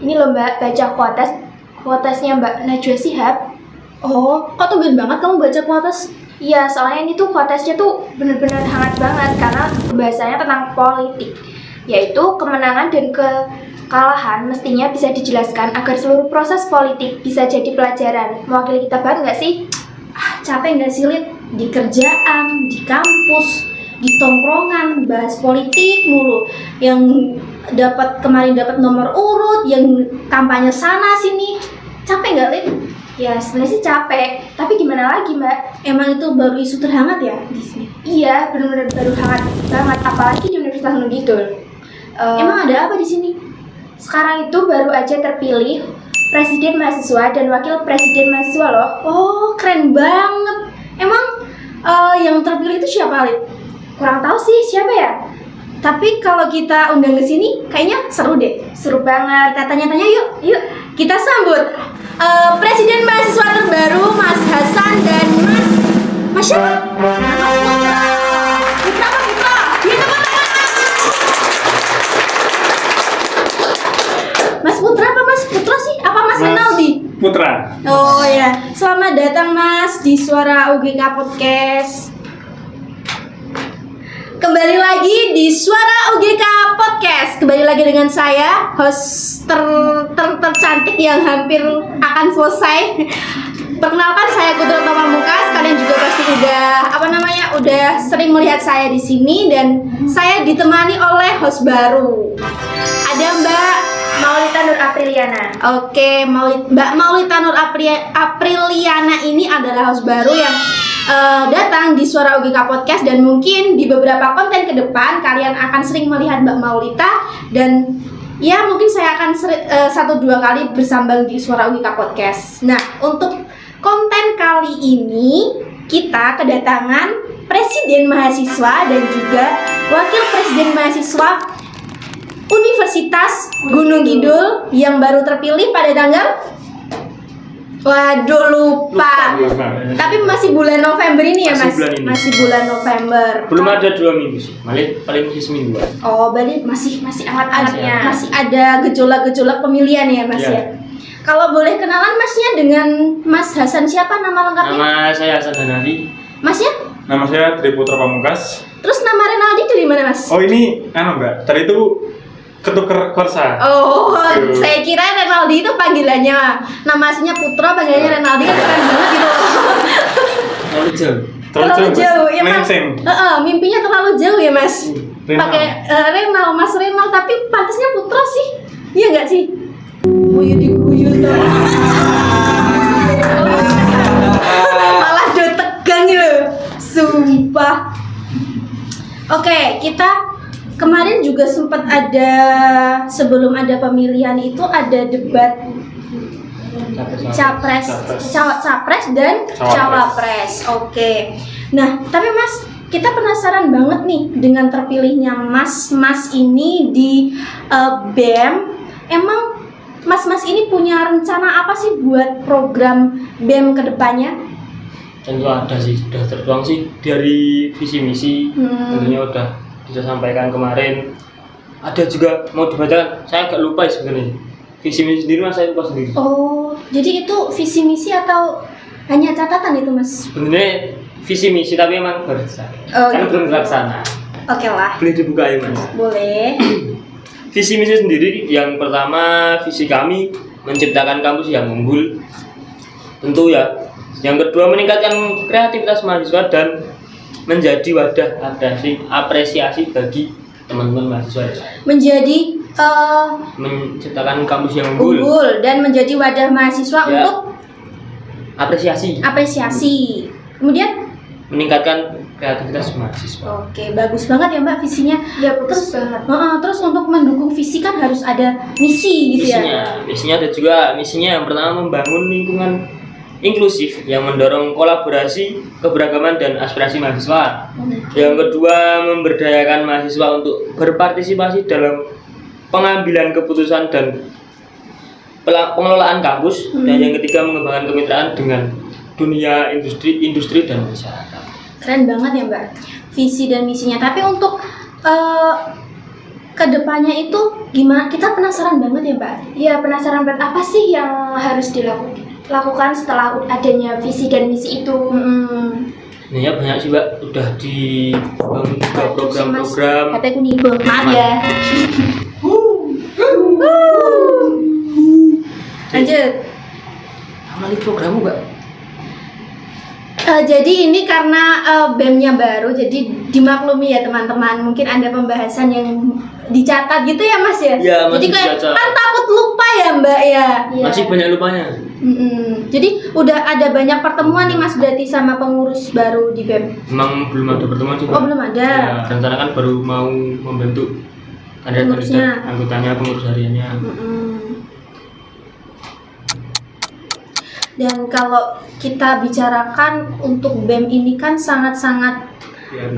Ini loh Mbak, baca kuotasnya Mbak Najwa Shihab. Oh, kok tumben banget kamu baca kuotas? Iya, soalnya ini tuh kuotasnya tuh bener-bener hangat banget karena bahasanya tentang politik, yaitu kemenangan dan kekalahan mestinya bisa dijelaskan agar seluruh proses politik bisa jadi pelajaran. Mewakili kita banget nggak sih? Capek nggak sih, Lid? Di kerjaan, di kampus, di tongkrongan, bahas politik mulu. Yang kemarin dapat nomor urut, yang kampanye sana sini. Capek nggak, Lid? Ya sebenarnya sih capek, tapi gimana lagi Mbak? Emang itu baru isu terhangat ya di sini? Iya, benar-benar baru hangat banget, apalagi di Universitas Gunung Kidul. Emang ada apa di sini? Sekarang itu baru aja terpilih Presiden Mahasiswa dan Wakil Presiden Mahasiswa loh. Oh, keren banget. Emang yang terpilih itu siapa, Lid? Kurang tahu sih siapa ya? Tapi kalau kita undang ke sini, kayaknya seru deh. Seru banget. Kita tanya-tanya yuk. Yuk, kita sambut Presiden Mahasiswa terbaru, Mas Hasan dan Mas siapa? Mas Putra. Putra apa Putra? Iya, teman-teman. Mas Putra apa Mas Putra sih? Apa Mas Renaldi? Putra. Oh ya, selamat datang Mas di Suara UGK Podcast. Kembali lagi di Suara UGK Podcast. Kembali lagi dengan saya, host tercantik yang hampir akan selesai. Perkenalkan, saya Kudro Pamungkas. Kalian juga pasti udah sering melihat saya di sini, dan saya ditemani oleh host baru. Ada Mbak Maulita Nur Apriliana. Oke, Mbak Maulita Nur Apriliana ini adalah host baru yang datang di Suara UGK Podcast, dan mungkin di beberapa konten ke depan kalian akan sering melihat Mbak Maulita, dan ya mungkin saya akan 1-2 kali bersambang di Suara UGK Podcast. Nah, untuk konten kali ini kita kedatangan Presiden Mahasiswa dan juga Wakil Presiden Mahasiswa Universitas Gunung Kidul yang baru terpilih pada tanggal, waduh lupa. Tapi masih bulan November ini ya Mas? Masih bulan November. Belum ada 2 minggu sih, paling masih semingguan. Oh, berarti masih hangat-hangatnya. Masih ada gejolak-gejolak pemilihan ya Mas ya? Kalau boleh kenalan Masnya dengan Mas Hasan, siapa nama lengkapnya? Nama saya Hasan Hanali. Masnya? Nama saya Triputra Pamungkas. Terus nama Renaldi dari mana Mas? Oh ini, Mbak, tadi itu ketuker korsa. Oh, saya kira Renaldi itu panggilannya. Nama aslinya Putra, panggilannya Renaldi, kan keren banget gitu. Terlalu jauh. Ya Mas. Mimpinya terlalu jauh ya Mas. Pakai Mas Renal, tapi pantasnya Putra sih. Iya nggak sih? Buyut diguyur dong. Malah udah tegang gitu. Sumpah. Oke, kita kemarin juga sempat ada, sebelum ada pemilihan itu ada debat capres dan cawapres. Oke. Nah, tapi Mas, kita penasaran banget nih dengan terpilihnya Mas ini di BEM. Emang Mas ini punya rencana apa sih buat program BEM ke depannya? Tentu ada sih, sudah tertuang sih dari visi misi. Tentunya udah bisa sampaikan kemarin. Ada juga mau dibacakan, saya agak lupa sebenarnya. Visi misi sendiri Mas, saya lupa sendiri. Oh, jadi itu visi misi atau hanya catatan itu Mas? Sebenarnya visi misi, tapi emang baru kan belum terlaksana. Oke lah. Boleh dibuka ya Mas? Boleh. Visi misi sendiri, yang pertama visi kami menciptakan kampus yang unggul, tentu ya. Yang kedua meningkatkan kreativitas mahasiswa dan menjadi wadah apresiasi bagi teman-teman mahasiswa. Menjadi menciptakan kampus yang unggul dan menjadi wadah mahasiswa ya, untuk apresiasi. Kemudian meningkatkan kreativitas mahasiswa. Oke, bagus banget ya Mbak visinya. Ya, bagus banget. Terus untuk mendukung visi kan harus ada misi gitu ya. Misinya ada juga. Misinya yang pertama membangun lingkungan inklusif yang mendorong kolaborasi, keberagaman dan aspirasi mahasiswa. Yang kedua, memberdayakan mahasiswa untuk berpartisipasi dalam pengambilan keputusan dan pengelolaan kampus. Dan yang ketiga, mengembangkan kemitraan dengan dunia industri dan masyarakat. Keren banget ya Mbak visi dan misinya. Tapi untuk kedepannya itu gimana? Kita penasaran banget ya Mbak. Ya, penasaran banget apa sih yang harus dilakukan setelah adanya visi dan misi itu. Nah ya banyak sih Mbak, udah dibangun juga program-program. Katanya kuning banget. Maaf ya. Lanjut. Melalui programmu Mbak. Jadi ini karena BEM-nya baru, jadi dimaklumi ya teman-teman. Mungkin ada pembahasan yang dicatat gitu ya Mas ya. Ya, jadi masih kayak dicatat. kan takut lupa ya Mbak ya. Iya. Masih banyak lupanya. Jadi udah ada banyak pertemuan nih Mas berarti sama pengurus baru di BEM. Memang belum ada pertemuan juga. Oh belum ada. Ya, rencana kan baru mau membentuk Pengurusnya. anggotanya, pengurus hariannya. Dan kalau kita bicarakan untuk BEM ini kan sangat-sangat Ya,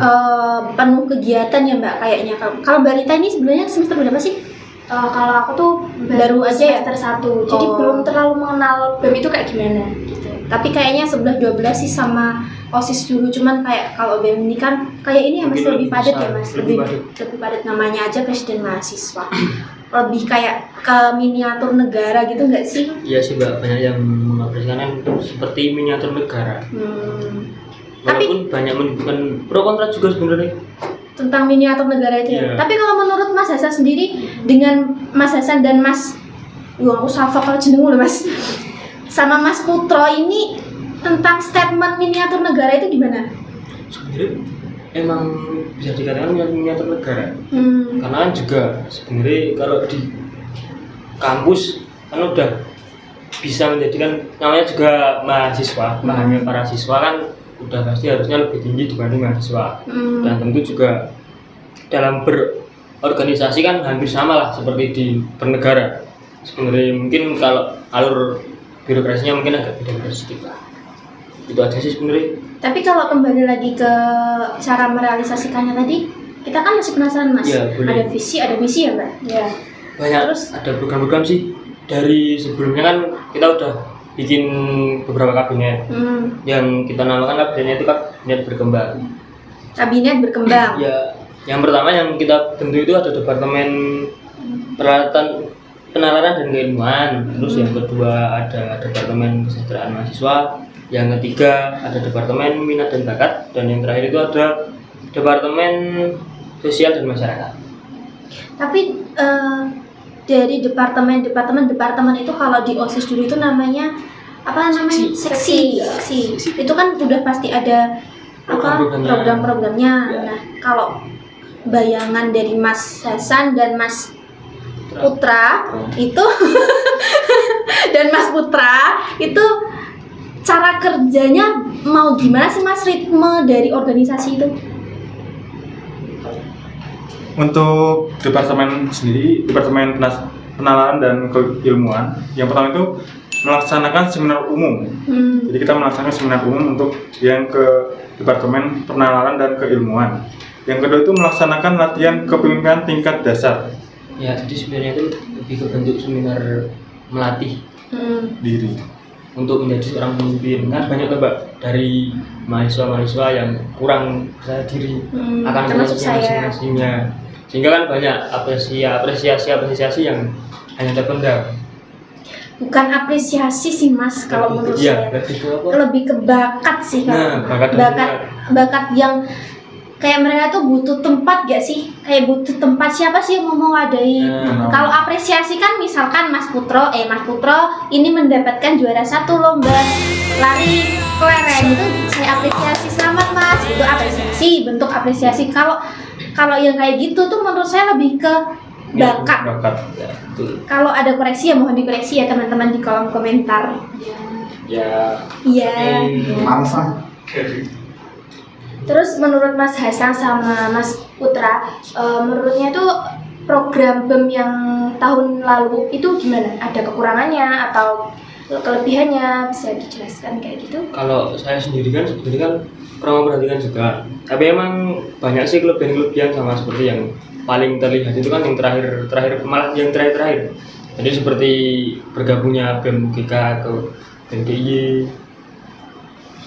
penuh kegiatan ya Mbak kayaknya. Kalau Mbak Rita ini sebenarnya semester berapa sih? Kalau aku tuh Baru aja ya? semester 1, jadi Oh. belum terlalu mengenal BEM itu kayak gimana gitu. Tapi kayaknya 11-12 sih sama OSIS dulu, cuman kayak kalau BEM ini kan kayak ini ya Mas, Mungkin lebih padat ya besar, Mas, lebih lebih padat, namanya aja presiden mahasiswa. Lebih kayak ke miniatur negara gitu nggak sih? iya sih Mbak, banyak yang mengapresiasikan kan seperti miniatur negara. Walaupun banyak menimbulkan pro kontra juga sebenarnya. Tentang miniatur negara itu ya. Iya. Tapi kalau menurut Mas Hasan sendiri, dengan Mas Hasan dan Mas, aku salah kalau jenengmu loh Mas, sama Mas Putro ini tentang statement miniatur negara itu gimana? Sebenarnya emang bisa dikatakan miniatur negara. Karena kan juga sebenarnya kalau di kampus kan udah bisa menjadikan namanya juga mahasiswa, bahannya para siswa kan udah pasti harusnya lebih tinggi dibanding mahasiswa. Dan tentu juga dalam berorganisasi kan hampir sama lah seperti di bernegara. Sebenarnya mungkin kalau alur birokrasinya mungkin agak beda sedikit lah. Itu aja sih sebenarnya. Tapi kalau kembali lagi ke cara merealisasikannya tadi, kita kan masih penasaran Mas. Iya, boleh. Ada visi, ada misi ya Mbak? Ya. Banyak Terus? ada program-program sih dari sebelumnya kan kita udah bikin beberapa kabinet yang kita namakan kabinetnya itu kabinet berkembang. Kabinet berkembang. Ya, yang pertama yang kita bentuk itu ada departemen penalaran dan keilmuan. Terus yang kedua ada departemen kesejahteraan mahasiswa. Yang ketiga ada departemen minat dan bakat, dan yang terakhir itu ada departemen sosial dan masyarakat. Tapi dari departemen itu kalau di OSIS dulu itu namanya apa namanya? Seksi. Itu kan udah pasti ada apa program-programnya. Ya. Nah, kalau bayangan dari Mas Hasan dan Mas Putra itu dan Mas Putra itu cara kerjanya mau gimana sih Mas, ritme dari organisasi itu? Untuk departemen sendiri, departemen penalaran dan keilmuan, yang pertama itu melaksanakan seminar umum. Jadi kita melaksanakan seminar umum untuk yang ke departemen penalaran dan keilmuan. Yang kedua itu melaksanakan latihan kepemimpinan tingkat dasar Ya, jadi sebenarnya itu lebih ke bentuk seminar melatih diri. untuk menjadi seorang pemimpin. Kan banyak tuh Mbak dari mahasiswa-mahasiswa yang kurang percaya diri akan termasuk posisinya saya. masing-masingnya. Sehingga kan banyak apresiasi yang hanya terpendam. Bukan apresiasi sih Mas kalau menurut Iya, saya. lebih ke apa? Lebih ke bakat sih Nah, kalau bakat bakat yang kayak mereka tuh butuh tempat gak sih? Kayak butuh tempat, siapa sih yang mau mewadahi? Nah. Kalau apresiasi kan misalkan Mas Putro ini mendapatkan juara 1 lomba lari kelereng, itu saya apresiasi, selamat Mas, itu apresiasi, bentuk apresiasi. Kalau yang kayak gitu tuh menurut saya lebih ke bakat. Ya, betul. Kalau ada koreksi ya mohon dikoreksi ya teman-teman di kolom komentar. Ya. Iya. Males lah. Terus menurut Mas Hasan sama Mas Putra, menurutnya itu program BEM yang tahun lalu itu gimana? Ada kekurangannya atau kelebihannya? Bisa dijelaskan kayak gitu? Kalau saya sendiri kan sebenarnya kan kurang memperhatikan juga. Tapi emang banyak sih kelebihan sama seperti yang paling terlihat itu kan yang terakhir malah yang terakhir. Jadi seperti bergabungnya BEM UGK ke BEM DIY.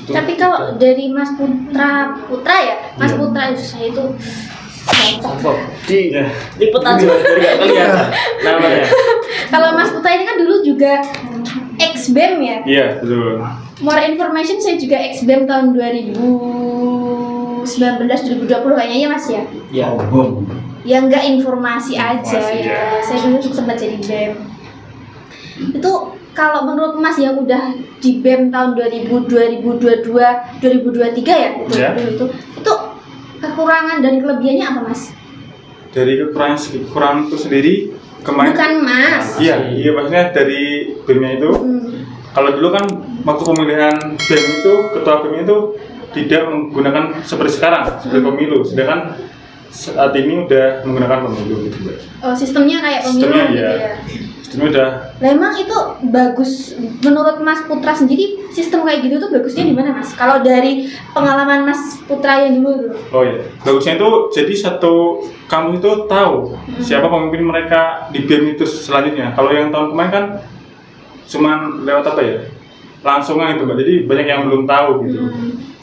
Tapi kalau dari Mas Putra ya, Mas Iya. Putra itu saya itu Sampok. Di Ya. lipet aja biar nggak kelihatan namanya. Kalau Mas Putra ini kan dulu juga ex BEM ya. Iya, betul. More information, saya juga ex BEM tahun 2019-2020 kayaknya ya Mas ya. Ya. Ya enggak informasi aja Informasi, ya. ya. Saya dulu sempat jadi BEM. Itu kalau menurut Mas yang udah di BEM tahun 2022, 2023 ya, Ya. itu kekurangan dan kelebihannya apa Mas? Dari kekurangan itu sendiri kemarin. Bukan Mas. Iya, maksudnya dari BEM-nya itu. Kalau dulu kan waktu pemilihan BEM itu, ketua BEM itu tidak menggunakan seperti sekarang, seperti pemilu. Sedangkan saat ini udah menggunakan pemilu gitu, Mbak. Oh, sistemnya kayak pemilu Sistemnya gitu ya. ya. Sistemnya udah Lah emang itu bagus menurut Mas Putra sendiri, sistem kayak gitu tuh bagusnya di mana Mas? Kalau dari pengalaman Mas Putra yang dulu tuh. Oh iya, bagusnya itu jadi satu kamu itu tahu siapa pemimpin mereka di BEM itu selanjutnya. Kalau yang tahun kemarin kan cuman lewat apa ya, langsungan itu Mbak. Jadi banyak yang belum tahu gitu.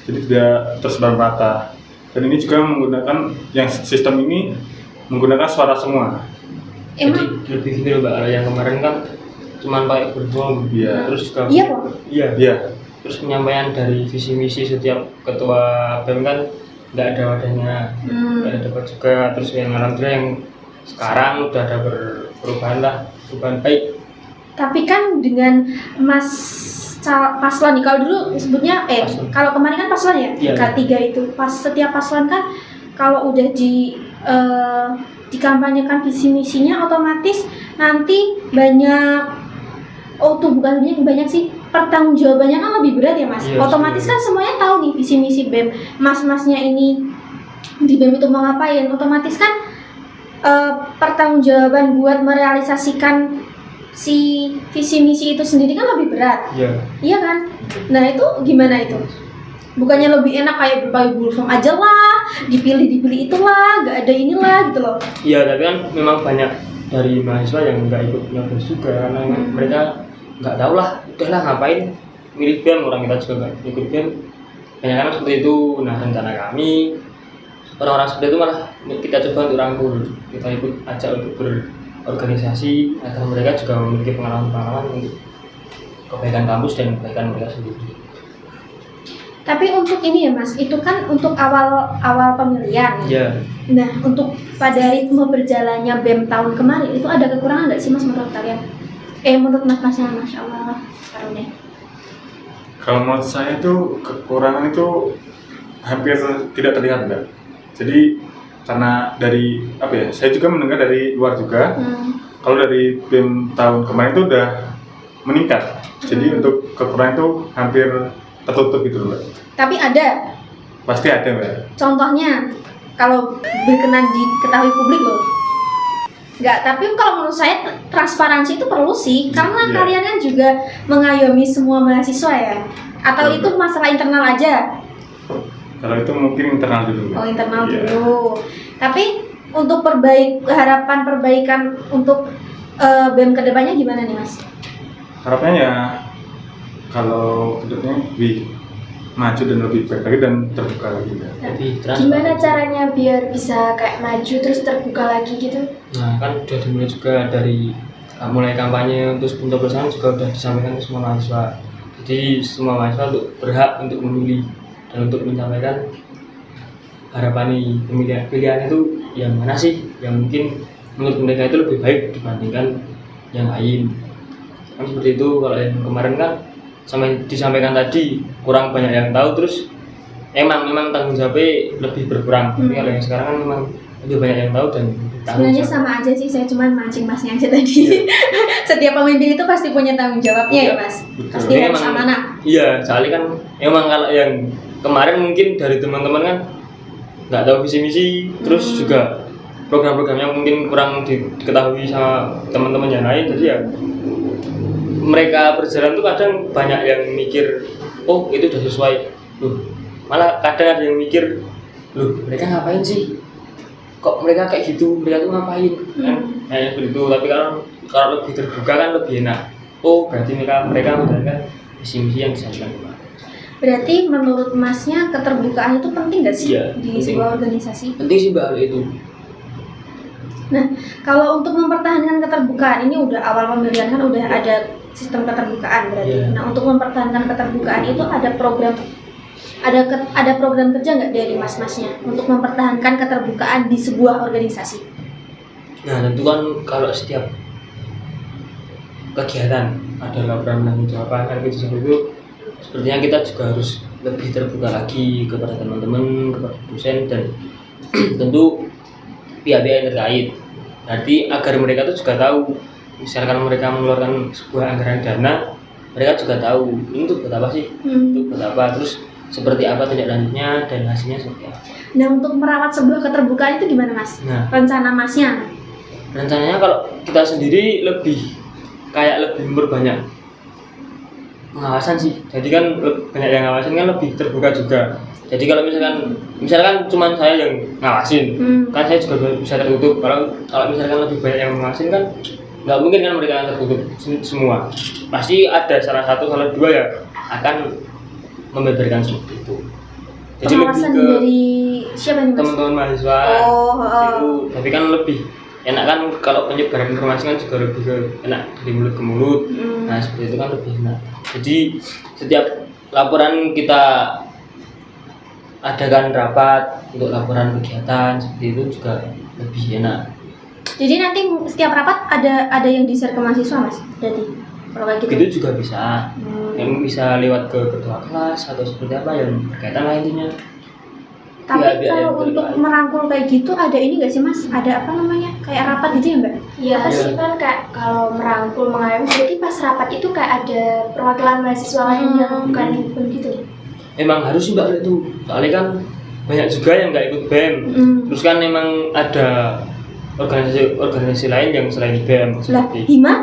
Jadi tidak tersebar merata. Dan ini juga menggunakan yang sistem ini menggunakan suara semua. Emang Jadi lebih gini loh Mbak, kalau yang kemarin kan cuman pakai berbohong. Iya. Terus juga iya kok. Iya. Iya, Terus penyampaian dari visi misi setiap ketua BEM kan nggak ada wadahnya, nggak ada dapat juga. Terus yang alhamdulillah yang sekarang udah ada perubahan lah, perubahan baik. Tapi kan dengan Mas paslon nih, kalau dulu sebutnya Paslon. kalau kemarin kan paslon ya, Iya. K3 itu pas setiap paslon kan kalau udah dikampanyekan visi misinya otomatis nanti banyak bukan banyak sih, pertanggungjawabannya kan lebih berat ya Mas. Iya, otomatis setuju. kan semuanya tahu nih visi misi BEM, mas-masnya ini di BEM itu mau ngapain, otomatis kan pertanggungjawaban buat merealisasikan si visi misi itu sendiri kan lebih berat. Iya. Iya kan? Nah itu gimana itu? Bukannya lebih enak kayak berbagai form aja lah, dipilih itulah, gak ada inilah gitu loh. Iya, tapi kan memang banyak dari mahasiswa yang nggak ikut nyoblos juga karena mereka nggak tahu lah, udahlah ngapain milih BEM, orang kita juga nggak ikut BEM. Banyak kan seperti itu. Nah, rencana kami orang-orang seperti itu malah kita coba untuk rangkul, kita ikut ajak untuk berorganisasi agar mereka juga memiliki pengalaman-pengalaman untuk kebaikan kampus dan kebaikan mereka sendiri. Tapi untuk ini ya Mas, itu kan untuk awal pemilihan. Iya. Nah untuk pada ritme berjalannya BEM tahun kemarin itu ada kekurangan nggak sih Mas menurut kalian? Menurut Masnya, Masya Allah, Karunia. kalau menurut saya itu kekurangan itu hampir tidak terlihat Mbak. Jadi karena dari apa ya, saya juga mendengar dari luar juga. Kalau dari BEM tahun kemarin itu udah meningkat. Jadi untuk kekurangan itu hampir tertutup gitu Mbak. Tapi ada Pasti ada Mbak. contohnya kalau berkenan diketahui publik loh. Enggak, tapi kalau menurut saya transparansi itu perlu sih, karena Iya. kalian kan juga mengayomi semua mahasiswa ya. Atau Betul. itu masalah internal aja? Kalau itu mungkin internal dulu Mbak. Oh, internal Iya. dulu. Tapi untuk harapan perbaikan untuk BEM kedepannya gimana nih Mas? Harapannya ya kalau kedepannya lebih maju dan lebih baik lagi dan terbuka lagi Mbak. Lebih Gimana transparan. caranya biar bisa kayak maju terus terbuka lagi gitu? Nah, kan udah dimulai juga dari mulai kampanye untuk pencoblosan juga udah disampaikan ke semua mahasiswa. Jadi semua mahasiswa untuk berhak untuk memilih dan untuk menyampaikan harapan pilihan itu yang mana sih yang mungkin menurut mereka itu lebih baik dibandingkan yang lain. Kan seperti itu. Kalau yang kemarin kan sampai disampaikan tadi kurang banyak yang tahu, terus memang tanggung jawabnya lebih berkurang. Tapi kalau yang sekarang kan memang lebih banyak yang tahu dan tanggung Sebenarnya jawab. sama aja sih, saya cuma mancing Masnya aja tadi. Setiap pemimpin itu pasti punya tanggung jawabnya ya Mas. Betul. Pasti Ini harus emang- amanah. Iya, soalnya kan emang kalau yang kemarin mungkin dari teman-teman kan nggak tahu visi misi, terus juga program-programnya mungkin kurang diketahui sama teman-teman yang lain. Jadi ya mereka berjalan tuh kadang banyak yang mikir, oh itu udah sesuai, loh malah kadang ada yang mikir, loh mereka ngapain sih? Kok mereka kayak gitu? Mereka tuh ngapain? Kan kayak seperti itu. Tapi kalau lebih terbuka kan lebih enak. Oh berarti mereka menjalankan visi misi yang disampaikan kemarin. Berarti menurut Masnya keterbukaan itu penting nggak sih Iya, di penting. sebuah organisasi? Penting sih Mbak hal itu. Nah, kalau untuk mempertahankan keterbukaan ini udah awal pemilihan kan udah ada sistem keterbukaan berarti. Iya. Nah, untuk mempertahankan keterbukaan itu ada program kerja nggak dari mas-masnya untuk mempertahankan keterbukaan di sebuah organisasi? Nah tentu kan kalau setiap kegiatan ada laporan penanggung jawaban kan gitu itu sepertinya kita juga harus lebih terbuka lagi kepada teman-teman, kepada dosen dan tentu pihak-pihak yang terkait. Nanti agar mereka tuh juga tahu, misalkan mereka mengeluarkan sebuah anggaran dana, mereka juga tahu ini tuh buat apa sih, itu buat apa, terus seperti apa tindak lanjutnya dan hasilnya seperti apa. Nah, untuk merawat sebuah keterbukaan itu gimana Mas? Nah, Rencana Masnya? rencananya kalau kita sendiri lebih memperbanyak pengawasan sih. Jadi kan banyak yang ngawasin kan lebih terbuka juga. Jadi kalau misalkan cuma saya yang ngawasin, kan saya juga bisa tertutup. Kalau misalkan lebih banyak yang ngawasin kan nggak mungkin kan mereka yang tertutup semua. Pasti ada salah satu salah dua yang akan membeberkan seperti itu. Jadi Pengawasan lebih ke dari siapa nih Mas? teman-teman mahasiswa itu, tapi kan lebih enak kan kalau penyebaran informasi kan juga lebih ke enak dari mulut ke mulut. Nah seperti itu kan lebih enak. Jadi setiap laporan kita adakan rapat untuk laporan kegiatan seperti itu juga lebih enak. Jadi nanti setiap rapat ada yang di-share ke mahasiswa Mas? Berarti kalau kayak gitu? Itu juga bisa. Yang bisa lewat ke ketua kelas atau seperti apa yang berkaitan lah intinya. Tapi Pihak-pihak kalau yang untuk terkait. merangkul kayak gitu ada ini nggak sih Mas? Ada apa namanya? Kayak rapat gitu ya Mbak? Iya Iya. sih kan kayak kalau merangkul mengayomi berarti pas rapat itu kayak ada perwakilan mahasiswa lain yang bukan begitu. Emang harus sih Mbak itu. Soalnya kan banyak juga yang nggak ikut BEM. Terus kan emang ada organisasi lain yang selain BEM Lah, seperti. Hima?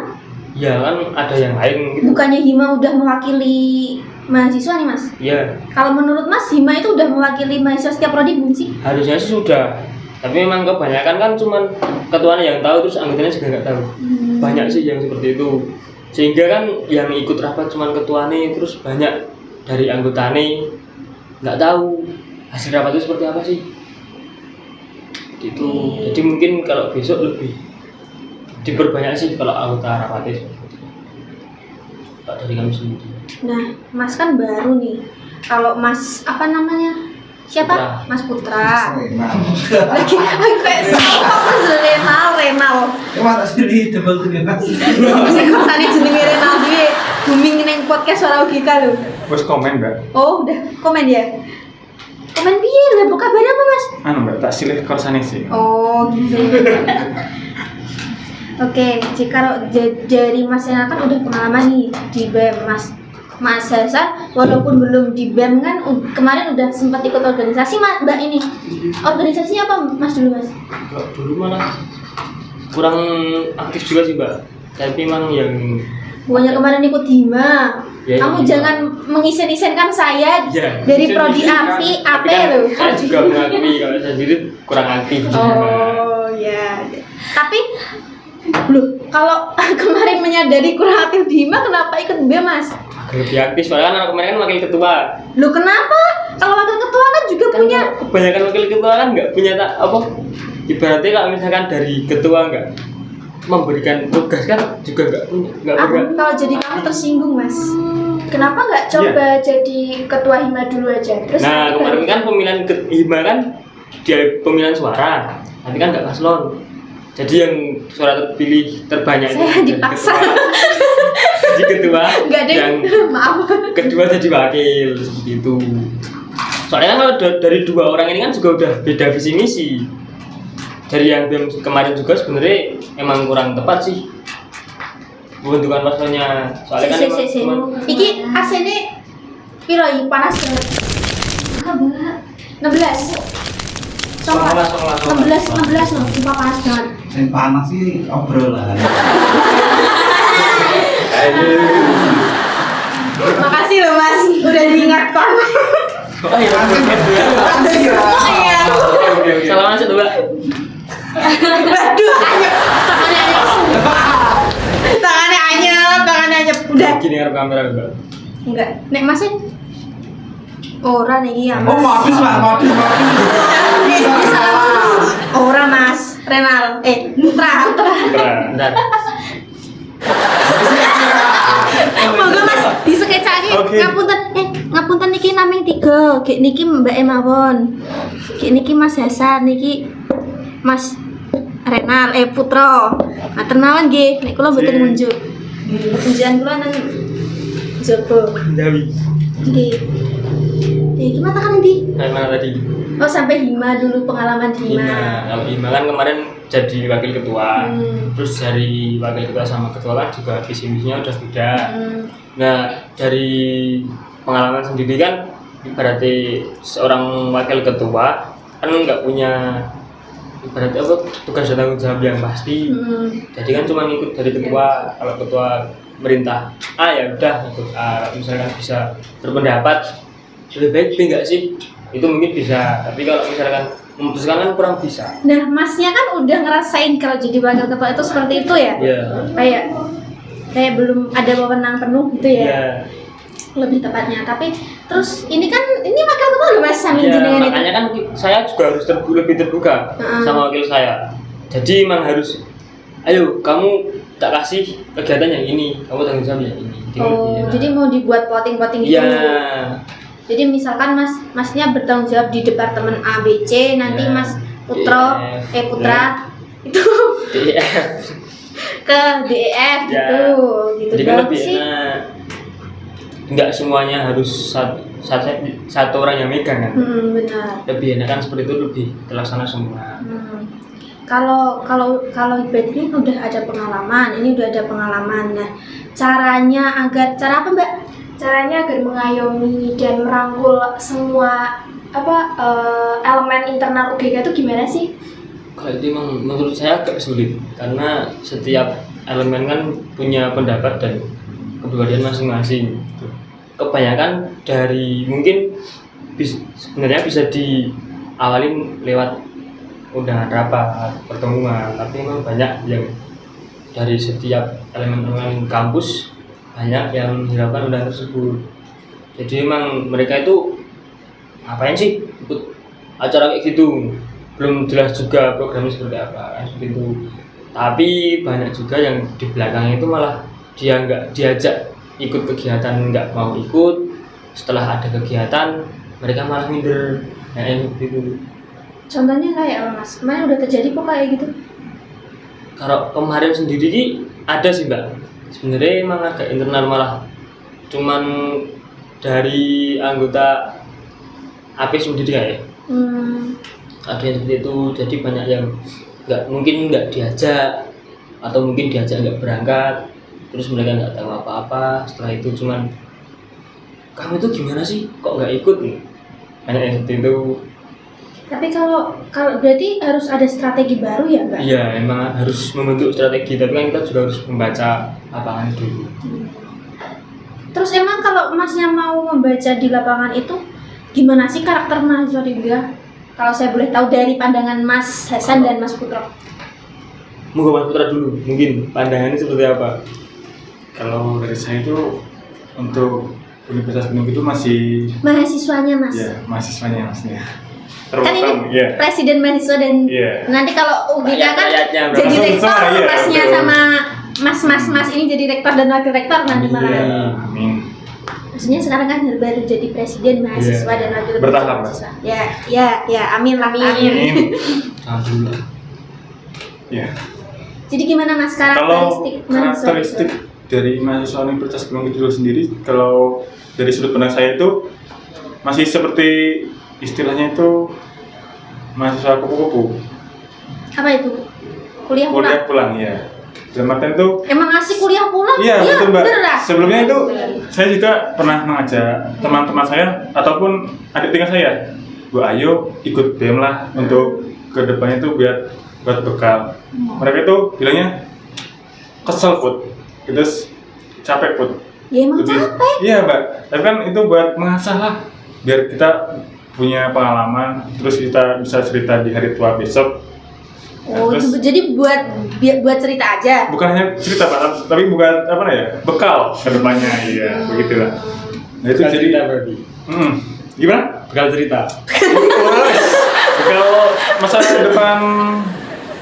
Ya kan ada yang lain gitu. Bukannya Hima udah mewakili mahasiswa nih Mas? Iya, Kalau menurut Mas, Hima itu udah mewakili mahasiswa setiap prodi belum sih? harusnya sih sudah. Tapi memang kebanyakan kan cuman ketuanya yang tahu terus anggotanya juga nggak tahu. Banyak sih yang seperti itu. Sehingga kan yang ikut rapat cuman ketuanya terus banyak dari anggotanya nggak tahu hasil rapat itu seperti apa sih. Gitu. Jadi mungkin kalau besok lebih diperbanyak sih kalau anggota rapatnya seperti itu. Pak dari kami sendiri. Nah, Mas kan baru nih. Kalau Mas apa namanya? Siapa? Putra. Mas Putra. Lagi kayak sama Mas Renal. Cuma tak sendiri double tugas. Masih kosane jenenge Renal dhewe. Booming ning podcast suara logika lho. Terus komen Mbak, Oh, udah komen ya. Komen piye lho, apa kabar apa Mas? anu Mbak, tak silih korsane sih. Oh, gitu. Oke, jika dari Mas Renal kan udah pengalaman nih di BEM Mas Hasan, walaupun belum di BEM kan kemarin udah sempat ikut organisasi Mbak ini. Organisasinya apa Mas dulu Mas? Kalau dulu malah kurang aktif juga sih Mbak. Tapi memang yang Bukannya kemarin ikut Hima. Ya, Kamu Hima. jangan mengisen-isenkan saya Ya, dari bisa prodi juga. API, Tapi AP kan loh. saya juga mengakui kalau saya sendiri kurang aktif juga. Oh ya. Tapi loh, kalau kemarin menyadari kurang aktif di Hima, kenapa ikut BEM Mas? Agak lebih aktif soalnya kan kemarin kan wakil ketua. Loh kenapa? Kalau wakil ketua kan juga Kan punya. kebanyakan wakil ketua kan nggak punya apa? Ibaratnya kalau misalkan dari ketua nggak memberikan tugas kan juga nggak punya. Kalau jadi kamu tersinggung Mas. Kenapa nggak coba jadi ketua Hima dulu aja? Terus Nah nanti kemarin baru- kan pemilihan Hima kan dia pemilihan suara, tapi kan nggak paslon. Jadi yang suara terpilih terbanyak Saya jadi dipaksa. ketua. Jadi ketua, Enggak deh. yang Maaf. kedua jadi wakil seperti itu. Soalnya kan kalau dari dua orang ini kan juga udah beda visi misi. Dari yang BEM kemarin juga sebenarnya emang kurang tepat sih pembentukan paslonnya. Soalnya kan emang cuman Iki AC-ne piro iki panas banget. 16. Songolas. 16 loh, sumpah panas banget. Yang panas sih obrolan. Makasih loh Mas, udah diingatkan. Oh iya. Oh iya. Salam masuk dulu, Mbak. Waduh, anyep. Tangannya anyep. Udah. Gini ngarep kamera, Mbak. Enggak. Nek Mas Ora nih ya Oh, Mas. modus Pak, modus. Ini salah. Ora Mas, Renal. Putra. Bentar. Monggo Mas, disekecake Oke. ngapunten niki naming 3. Gek niki Mbak Emawon. Gek niki Mas Hasan, niki Mas Renal Putra. Matur mawon nggih, nek kula mboten ngunjuk. Unjukan kula nang jaba. Ndawi. Nggih. Gimana kan nanti? Kayak mana tadi? Oh sampai Hima dulu pengalaman di Hima. Kalau Hima kan kemarin jadi wakil ketua, Hmm. terus dari wakil ketua sama ketua kan juga visi misinya udah beda. Nah dari pengalaman sendiri kan, berarti seorang wakil ketua kan nggak punya ibaratnya apa tugas dan tanggung jawab yang pasti. Jadi kan cuma ngikut dari ketua. Kalau ketua merintah A ya udah ikut A. Misalkan bisa berpendapat lebih baik B enggak sih, itu mungkin bisa, tapi kalau misalkan memutuskan kan kurang bisa. Nah, Masnya kan udah ngerasain kalau jadi wakil ketua itu seperti itu ya? Iya. Kayak belum ada wewenang penuh gitu ya? Iya. Lebih tepatnya. Tapi terus ini wakil ketua loh Mas Samin Iya, jenengan itu. makanya kan saya juga harus lebih terbuka sama wakil saya. Jadi emang harus, ayo kamu tak kasih kegiatan yang ini, kamu tanggung jawab yang ini. Jadi mau dibuat plotting-plotting gitu. Iya. Jadi misalkan Masnya bertanggung jawab di departemen A, B, C, nanti Ya. Mas Putra itu DF. ke DEF Ya. gitu. Jadi kan Bagus lebih sih. enak. Enggak semuanya harus satu orang yang megang kan. Benar. Lebih enak kan seperti itu, lebih terlaksana semua. Kalau ibaratnya udah ada pengalaman, ini udah ada pengalaman. Nah, cara apa Mbak? Caranya agar mengayomi dan merangkul semua elemen internal UGK itu gimana sih? Kalau itu memang menurut saya agak sulit karena setiap elemen kan punya pendapat dan kepribadian masing-masing. Kebanyakan dari mungkin sebenarnya bisa diawalin lewat undangan rapat, pertemuan, tapi memang banyak yang dari setiap elemen-elemen kampus banyak yang menghiraukan undangan tersebut. Jadi memang mereka itu ngapain sih ikut acara kayak gitu, belum jelas juga programnya seperti apa seperti itu. Tapi banyak juga yang di belakangnya itu malah dia nggak diajak ikut kegiatan, nggak mau ikut. Setelah ada kegiatan mereka malah minder, gitu. Contohnya kayak apa Mas? Kemarin udah terjadi kok kayak gitu. Kalau kemarin sendiri ada sih Mbak, sebenarnya emang agak internal, malah cuman dari anggota AP sendiri ya. Ada yang seperti itu, jadi banyak yang nggak diajak, atau mungkin diajak nggak berangkat, terus mereka nggak tahu apa-apa. Setelah itu cuman, kamu itu gimana sih kok nggak ikut nih, banyak yang seperti itu. Tapi kalau berarti harus ada strategi baru ya Mbak? Iya, emang harus membentuk strategi, tapi kan kita juga harus membaca lapangan dulu. Terus emang kalau Masnya mau membaca di lapangan itu gimana sih karakter mahasiswa di UGA? Kalau saya boleh tahu dari pandangan Mas Hasan dan Mas Putra. Moga Mas Putra dulu, mungkin pandangannya seperti apa? Kalau dari saya itu untuk Universitas Gunung itu masih Mahasiswanya Mas. ya mahasiswanya maksudnya. Kan ini ya. presiden mahasiswa dan Iya. nanti kalau UGK kan Rakyatnya, jadi Langsung rektor, semua, iya, Masnya betul. sama Mas ini jadi rektor dan wakil rektor nanti malah. Iya, amin. Maksudnya sekarang kan baru jadi presiden mahasiswa Iya. dan wakil Bertahap, Mas. mahasiswa. Ya, amin lah. Amin. Jangan dulu lah. Ya. Jadi gimana Mas Kalau karakteristik karakteristik dari mahasiswa Universitas Gunung Kidul sendiri, kalau dari sudut pandang saya itu masih seperti istilahnya itu mahasiswa kupu-kupu. Apa itu? Kuliah Kuliah pulang. pulang ya. Dalam artian itu Emang asik kuliah pulang? iya betul Mbak. bener lah. Sebelumnya itu saya juga pernah mengajak teman-teman saya ataupun adik tingkat saya, Bu ayo ikut BEM lah untuk kedepannya itu buat bekal. Mereka itu bilangnya kesel Put, terus capek Put. Ya emang capek. Iya Mbak, tapi kan itu buat mengasah lah, biar kita punya pengalaman, terus kita bisa cerita di hari tua besok. Oh, Terus- jadi buat cerita aja. Bukan hanya cerita Pak, tapi bukan apa ya, bekal ke depannya, iya begitulah. Nah itu Bukan jadi cerita berarti. Gimana? Bakal cerita. Kalau masa depan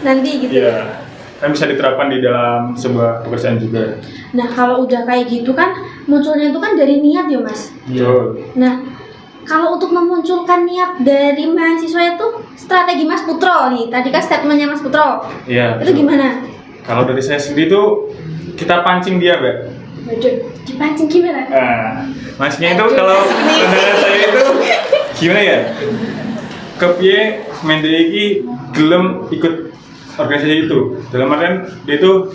Nanti gitu. ya kan bisa diterapkan di dalam sebuah pekerjaan juga. Nah, kalau udah kayak gitu kan munculnya itu kan dari niat ya, Mas. Betul. Nah, kalau untuk memunculkan niat dari mahasiswa itu strategi Mas Putro nih. Tadi kan statementnya Mas Putro. Iya. Itu gimana? Kalau dari saya sendiri tuh kita pancing dia, Mbak. Waduh, dipancing gimana? Nah, maksudnya itu kalau pandangan saya itu gimana ya? Kepiye mendeki gelem ikut organisasi itu. Dalam artian dia itu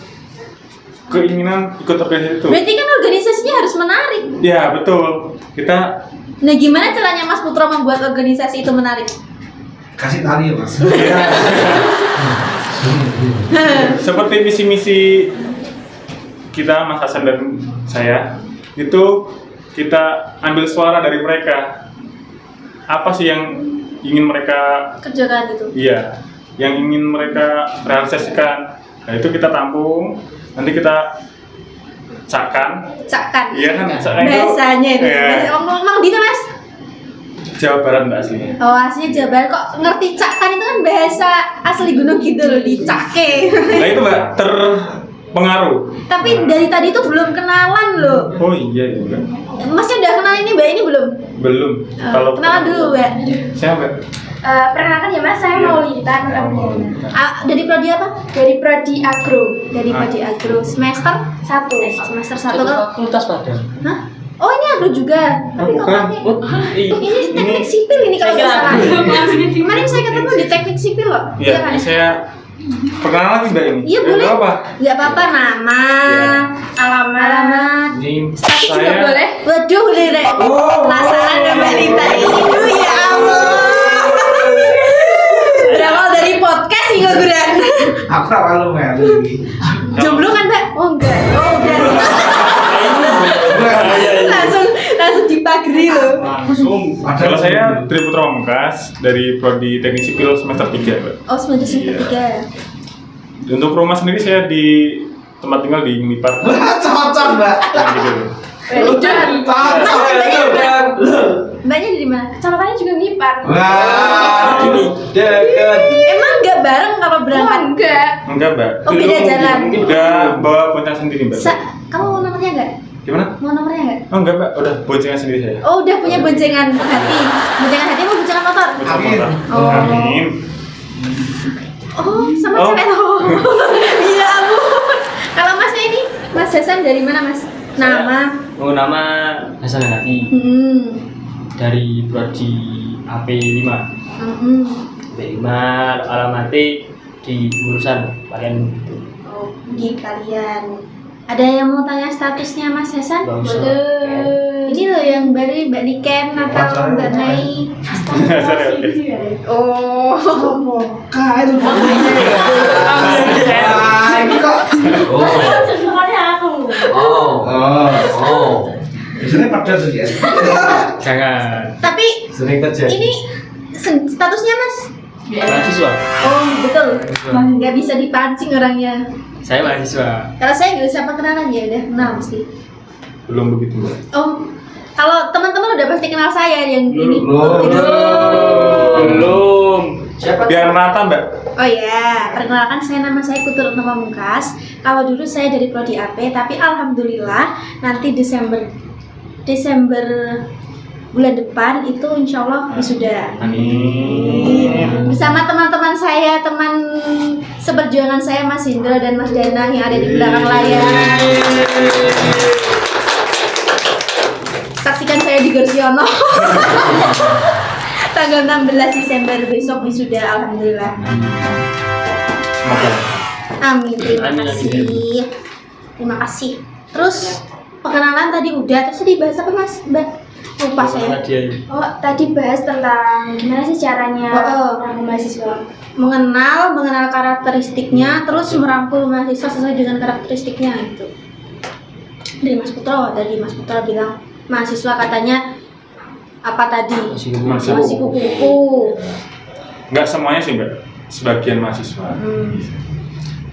keinginan ikut organisasi itu. Berarti kan organisasinya harus menarik. Ya, betul. Kita Nah, gimana caranya Mas Putro membuat organisasi itu menarik? Kasih tali ya, Mas. seperti misi-misi kita, Mas Hasan dan saya, itu kita ambil suara dari mereka. Apa sih yang ingin mereka Kerjakan itu. iya, yang ingin mereka realisasikan. Nah, itu kita tampung, nanti kita cakkan. Cakkan. Iya kan, cakkan itu. Bahasanya itu. Iya. Ngomong gitu, Mas. Jawa Barat Mbak aslinya. Oh, aslinya Jawa Barat. Kok ngerti cakkan itu kan bahasa asli Gunung Kidul, dicake. Nah, itu Mbak terpengaruh. Tapi dari tadi itu belum kenalan loh. Oh iya ya Mbak. Masnya udah kenal ini Mbak ini belum? Belum. Kenalan dulu, Mbak. Saya Mbak. Perkenalkan ya Mas, saya Iya. Maulita Nur Apriana. Dari prodi apa? Dari Prodi Agro. Dari prodi Agro semester 1. semester 1 kan? Fakultas Padang. Hah? Oh, ini Agro juga. Tapi kok bukan. pakai ini teknik sipil ini kalau nggak salah. Kemarin saya ketemu di teknik sipil loh. Iya, kan? ini saya perkenalan lagi Mbak ini. Iya, boleh. Nggak apa? Nggak apa-apa, nama, alamat, Ini Status juga saya boleh. waduh, boleh deh. Penasaran nggak Mbak Lita itu ya Allah. Berawal dari podcast hingga guran. Aku tak malu melu iki. Jomblo kan, Mbak? Oh enggak. Oh, udah. langsung dipagri loh. Kalau saya Tri Putra Pamungkas dari Prodi Teknik Sipil semester 3, Mbak. Oh, semester 3. Untuk rumah sendiri saya di tempat tinggal di Unipar. Wah, cocok, Mbak. Yang gitu. Cocok. Mbaknya dari mana? Kecamatannya juga Ngipar. Wah. Dekat. Emang nggak bareng kalau berangkat? Enggak. Enggak, Mbak. Oh, beda jalan. Udah bawa boncengan sendiri, Mbak. Kamu mau nomornya nggak? Gimana? Mau nomornya nggak? Oh, enggak, Mbak. Udah boncengan sendiri saya. Oh, udah punya boncengan hati. Boncengan hati mau boncengan motor? Boncengan Amin. motor. Oh. Amin. Oh, sama Oh. cewek dong. Iya ampun. Kalau Masnya ini, Mas Hasan dari mana, Mas? Nama? Oh, nama Hasan Hanafi dari prodi AP5. AP5 alamatnya di urusan kalian gitu. Oh, di kalian. Ada yang mau tanya statusnya Mas Hasan? Nggak usah. Ini loh yang baru Mbak Niken atau Mbak Nai. Oh. Kae lu. Ini kok. Oh. Biasanya pada tuh ya. Jangan. Tapi Sering terjadi. ini statusnya Mas? Mahasiswa. Oh, betul. Nggak bisa dipancing orangnya. Saya mahasiswa. Kalau saya nggak usah perkenalan ya, udah kenal mesti. Belum begitu, Mbak. Oh, kalau teman-teman udah pasti kenal saya yang ini. Belum. Siapa? Biar merata, Mbak. Oh ya, perkenalkan nama saya Putri Retno Pamungkas. Kalau dulu saya dari prodi AP, tapi alhamdulillah nanti Desember bulan depan itu insya Allah wisuda. Amin. Bersama teman-teman saya, teman seperjuangan saya Mas Indra dan Mas Danang yang ada di belakang layar. Saksikan saya di Gorsiono. Tanggal 16 Desember besok wisuda alhamdulillah. Semoga. Amin, terima Amin, kasih. amin. Terima kasih. Terus perkenalan tadi udah, terus dibahas apa Mas? Mbak? Lupa saya. Oh, tadi bahas tentang gimana sih caranya Oh. orang mahasiswa. Mengenal karakteristiknya, terus merangkul mahasiswa sesuai dengan karakteristiknya gitu. Dari Mas Putro bilang mahasiswa katanya apa tadi? Masih kupu-kupu. Enggak semuanya sih, Mbak. Sebagian mahasiswa.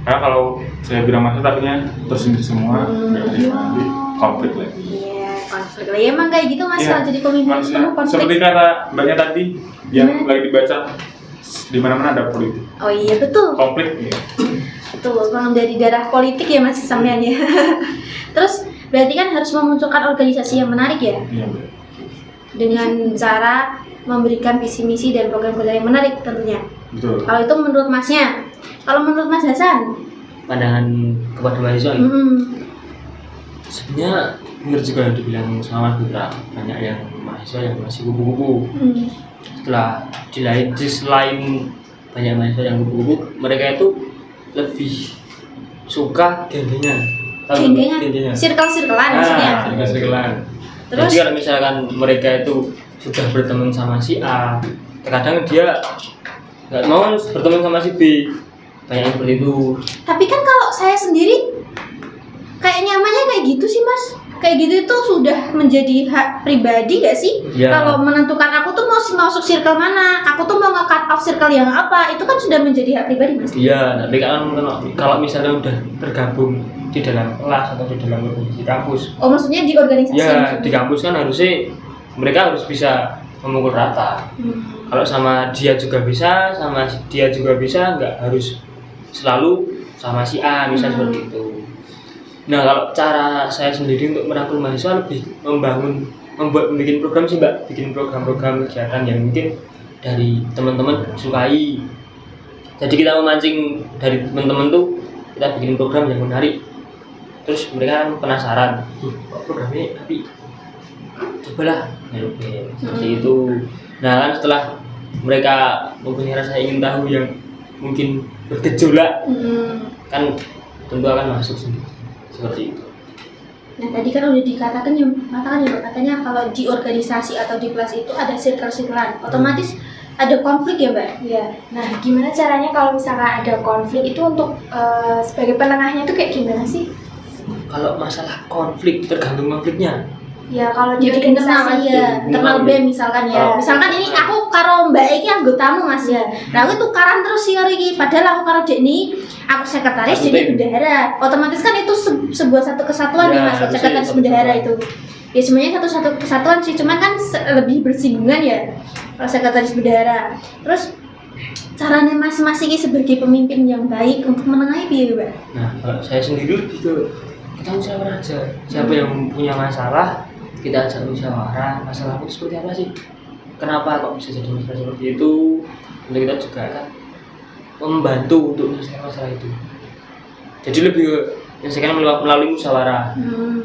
Karena kalau saya bilang mahasiswa artinya tersendiri semua, enggak ada yang nanti konflik lagi. Yes. konflik lah. Ya emang kayak gitu Mas, Iya. kalau jadi pemimpin itu Maksudnya, penuh konflik. seperti kata mbaknya tadi yang Gimana? lagi dibaca, di mana-mana ada politik, Oh iya betul. konflik. Ya. Betul, memang dari darah politik ya Mas sampean ya. Terus berarti kan harus memunculkan organisasi yang menarik ya, Iya. dengan cara memberikan visi misi dan program-program yang menarik tentunya. Betul. Kalau itu menurut Masnya, kalau menurut Mas Hasan, Pandangan kepada mahasiswa ya. Sebenarnya benar juga yang dibilang sama Mas Putra, banyak yang mahasiswa yang masih kupu-kupu. Setelah di selain banyak mahasiswa yang kupu-kupu, mereka itu lebih suka geng-gengan. Tahu nggak? geng-gengan, Geng-gengan. circle-circlean maksudnya. Circle-circlean. Terus? Jadi kalau misalkan mereka itu sudah berteman sama si A, terkadang dia nggak mau berteman sama si B, banyak yang seperti itu. Tapi kan kalau saya sendiri kayak nyamannya kayak gitu sih Mas. Kayak gitu itu sudah menjadi hak pribadi gak sih? Ya. Kalau menentukan aku tuh mau masuk circle mana, aku tuh mau nge-cut off circle yang apa, itu kan sudah menjadi hak pribadi Mas. Iya, tapi kalau misalnya udah tergabung di dalam kelas atau di dalam organisasi kampus, Oh maksudnya di organisasi? ya maksudnya? di kampus kan harusnya mereka harus bisa memukul rata. Kalau sama dia juga bisa, sama dia juga bisa, nggak harus selalu sama si A, misalnya seperti itu. Nah, kalau cara saya sendiri untuk merangkul mahasiswa lebih bikin program sih Mbak, bikin program-program kegiatan yang mungkin dari teman-teman sukai. Jadi kita memancing dari teman-teman tuh, kita bikin program yang menarik. Terus mereka kan penasaran, kok programnya tapi cobalah nyobain seperti itu. Nah kan setelah mereka mempunyai rasa ingin tahu yang mungkin bergejolak, kan tentu akan masuk sendiri seperti itu. Nah tadi kan udah dikatakan ya, katanya kalau di organisasi atau di kelas itu ada circle-circlean, otomatis ada konflik ya Mbak? Ya, nah gimana caranya kalau misalkan ada konflik itu untuk sebagai penengahnya itu kayak gimana sih? Kalau masalah konflik tergantung konfliknya. Ya kalau di Jadi internal organisasi aja, internal BEM misalkan ya. Misalkan ini aku karo Mbak Eki anggotamu Mas ya. Nah aku tukaran terus sih iki, padahal aku karo Dek ini aku sekretaris Satu jadi tim. bendahara. Otomatis kan itu sebuah satu kesatuan Ya, nih Mas, harusnya sekretaris satu bendahara kesatuan. itu. Ya semuanya satu kesatuan sih, cuman kan lebih bersinggungan ya kalau sekretaris bendahara. Terus caranya masing-masing ini sebagai pemimpin yang baik untuk menengahi piye Mbak? Nah, kalau saya sendiri lebih ke kita musyawarah aja. Siapa yang punya masalah, kita ajak musyawarah. Masalah itu seperti apa sih? Kenapa kok bisa jadi masalah seperti itu? Dan kita juga akan membantu untuk menyelesaikan masalah itu. Jadi lebih ke menyelesaikan melalui musyawarah.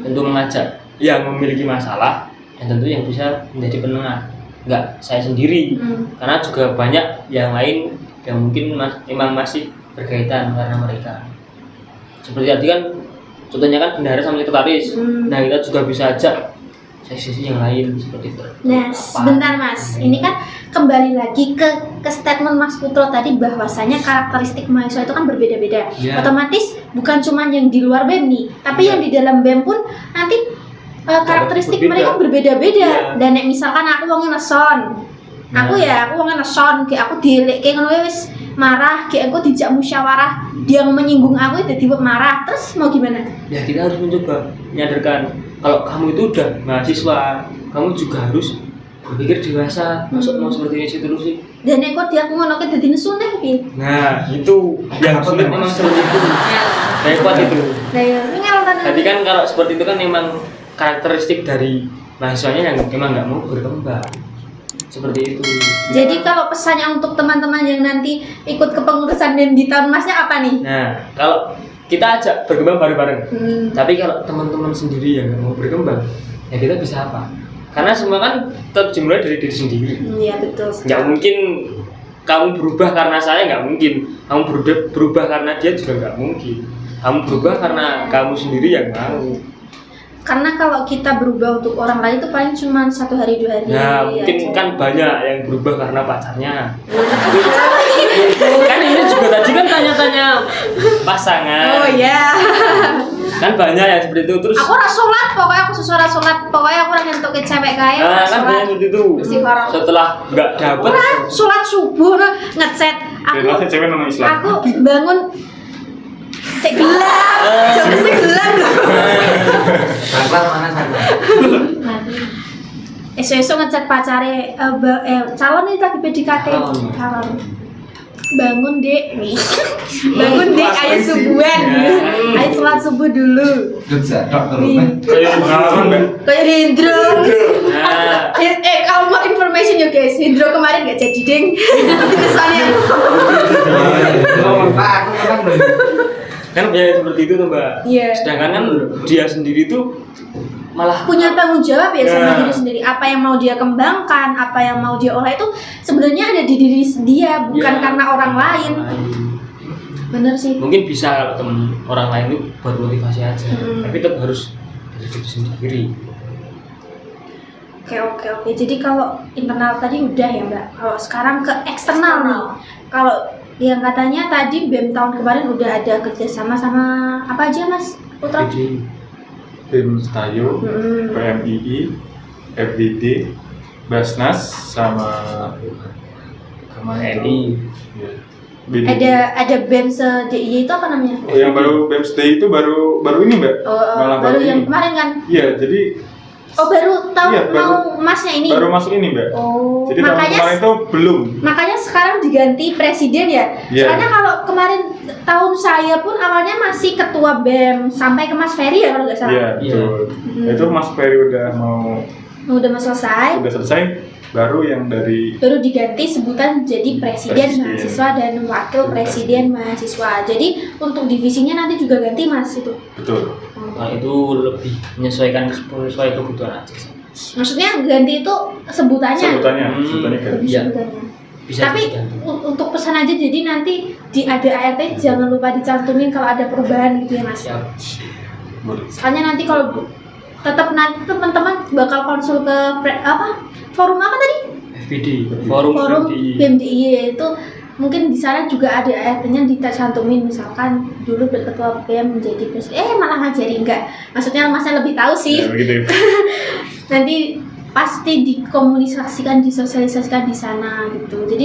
Tentu mengajak yang memiliki masalah dan tentu yang bisa menjadi penengah. Enggak saya sendiri, karena juga banyak yang lain yang mungkin memang masih berkaitan karena mereka. Seperti tadi kan contohnya kan bendahara sama sekretaris. Nah kita juga bisa ajak sesi yang lain seperti itu. Nah, sebentar Mas, ini kan kembali lagi ke statement Mas Putro tadi bahwasanya karakteristik mahasiswa itu kan berbeda-beda. Ya. Otomatis bukan cuma yang di luar BEM nih, tapi Ya. yang di dalam BEM pun nanti karakteristik berbeda. mereka berbeda-beda. Ya. Dan nek misalkan aku wong neson, aku wong neson, kayak aku dilek kayak ngono wis marah, kayak aku dijak musyawarah, dia menyinggung aku tiba-tiba marah, terus mau gimana? Ya kita harus mencoba menyadarkan kalau kamu itu udah mahasiswa, kamu juga harus berpikir dewasa. Masuk mau seperti ini sih terus sih. Dan nek kok dia aku ngono ke dadi nesu nek piye? Nah itu yang sulit memang seperti itu. Repot itu. Lah ya, ngel tenan. Tadi kan kalau seperti itu kan memang karakteristik dari mahasiswanya yang memang nggak mau berkembang. Seperti itu. Jadi kalau pesannya untuk teman-teman yang nanti ikut kepengurusan BEM di tahun Masnya apa nih? Nah, kalau kita ajak berkembang bareng-bareng. Tapi kalau teman-teman sendiri yang nggak mau berkembang, ya kita bisa apa? Karena semua kan tetap dimulai dari diri sendiri. Iya betul. Nggak mungkin kamu berubah karena saya, nggak mungkin. Kamu berubah karena dia juga nggak mungkin. Kamu berubah karena kamu sendiri yang mau. Karena kalau kita berubah untuk orang lain itu paling cuma 1 hari 2 hari. Nah, mungkin aja. kan banyak yang berubah karena pacarnya. Kan ini juga tadi kan tanya-tanya pasangan. Oh iya. Kan banyak yang seperti itu terus. Aku ora sholat, pokoknya aku sesuara sholat, pokoknya aku ora ngentuk ke cewek kaya. Nah, kan banyak seperti itu. Setelah nggak dapet, Sholat subuh nah, ngechat. Jelasnya cewek nama Islam. Aku bangun Cek gelap. Coba sih gelap loh. Saklar mana saklar? Esok ngechat pacare calon ini lagi PDKT. Calon. Bangun dek, bangun dek, ayo subuhan, ayo sholat subuh dulu. Jadok Nih. Kayak Pengalaman Mbak. Kayak Hendro. Nah, Kalau mau information ya guys, Hendro kemarin gak jadi ding. Kesannya. Pak, aku memang belum. kan banyak seperti itu tuh Mbak. Iya. Sedangkan kan dia sendiri tuh malah Punya tanggung jawab ya sama Ya. diri sendiri. Apa yang mau dia kembangkan, apa yang mau dia olah itu sebenarnya ada di diri dia, bukan Ya, karena orang lain. Bener sih. Mungkin bisa kalau temen orang lain itu buat motivasi aja, tapi tetap harus dari diri sendiri. Oke. Jadi kalau internal tadi udah ya Mbak. Kalau sekarang ke eksternal nih. Kalau yang katanya tadi BEM tahun kemarin udah ada kerjasama sama apa aja Mas Putra? Jadi Tim Stayo, PMII, FBD, Basnas sama kemarin TNI. ya, BD. Ada BEM se-DIY itu apa namanya? Oh, yang baru BEMS Day itu baru ini Mbak. Malah baru yang ini. kemarin kan? Iya, jadi Oh baru tahu Iya, baru- mau masnya ini? baru masuk ini Mbak. Oh, Jadi tahun makanya kemarin itu belum. makanya sekarang diganti presiden ya. Iya. Soalnya kalau kemarin tahun saya pun awalnya masih ketua BEM sampai ke Mas Ferry ya kalau nggak salah. Iya, betul. Itu Mas Ferry udah Udah mau selesai, udah selesai, baru yang dari baru diganti sebutan jadi presiden Presiden. mahasiswa dan wakil presiden mahasiswa. Jadi untuk divisinya nanti juga ganti Mas itu. betul. Nah, itu lebih menyesuaikan sesuai kebutuhan aja sih. Maksudnya ganti itu sebutannya. Sebutannya kan. Lebih Iya. sebutannya. Bisa Tapi diganti. untuk pesan aja jadi nanti di ada ART jangan lupa dicantumin kalau ada perubahan gitu ya Mas. Siap. Boleh. Soalnya nanti kalau tetap nanti teman-teman bakal konsul ke forum apa tadi? FPD, forum di BEM-DIY itu mungkin di sana juga ada ART-nya dicantumin misalkan dulu berketua BEM menjadi presiden malah ngajari enggak. Maksudnya Masnya lebih tahu sih. Ya, begitu. Nanti pasti dikomunikasikan, disosialisasikan di sana gitu. Jadi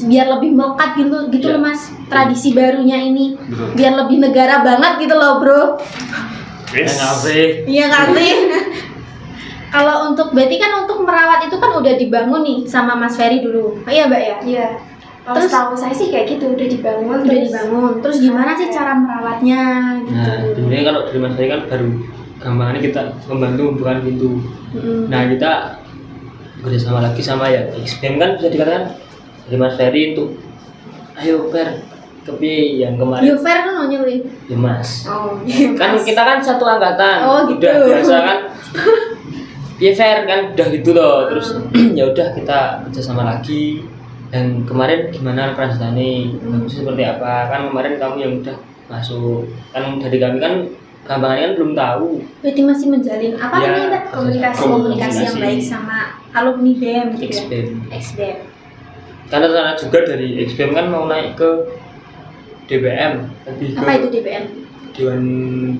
biar lebih melekat gitu Ya. loh Mas. Tradisi barunya ini Betul. biar lebih negara banget gitu loh, Bro. Yes. Iya kan sih? Kalau untuk berarti kan untuk merawat itu kan udah dibangun nih sama Mas Ferry dulu. Oh, iya, Mbak ya? Iya. Terus tahu saya sih kayak gitu udah dibangun. Udah dibangun. Terus gimana sih cara merawatnya gitu? Nah, sebenarnya kalau dari Mas Ferry kan baru gampangannya kita membantu membuka pintu. Nah, kita bekerjasama lagi sama ya XBM kan bisa dikatakan dari Mas Ferry untuk ayo Fer, tapi yang kemarin Yo Fair kan nanya lu. ya Mas. Oh, Kan kita kan satu angkatan. Oh, gitu. Udah biasa kan. Ya Fer kan udah gitu loh. Terus ya udah kita kerjasama lagi. Dan kemarin gimana kelanjutannya? Bagusnya seperti apa? Kan kemarin kamu yang udah masuk. Kan dari kami kan gampangannya kan belum tahu. Berarti masih menjalin apa Ya, namanya Mbak? Komunikasi yang baik sama alumni BEM gitu ya. XBM. XBM. Karena sana juga dari XBM kan mau naik ke DBM, lebih ke Apa itu DBM? Dewan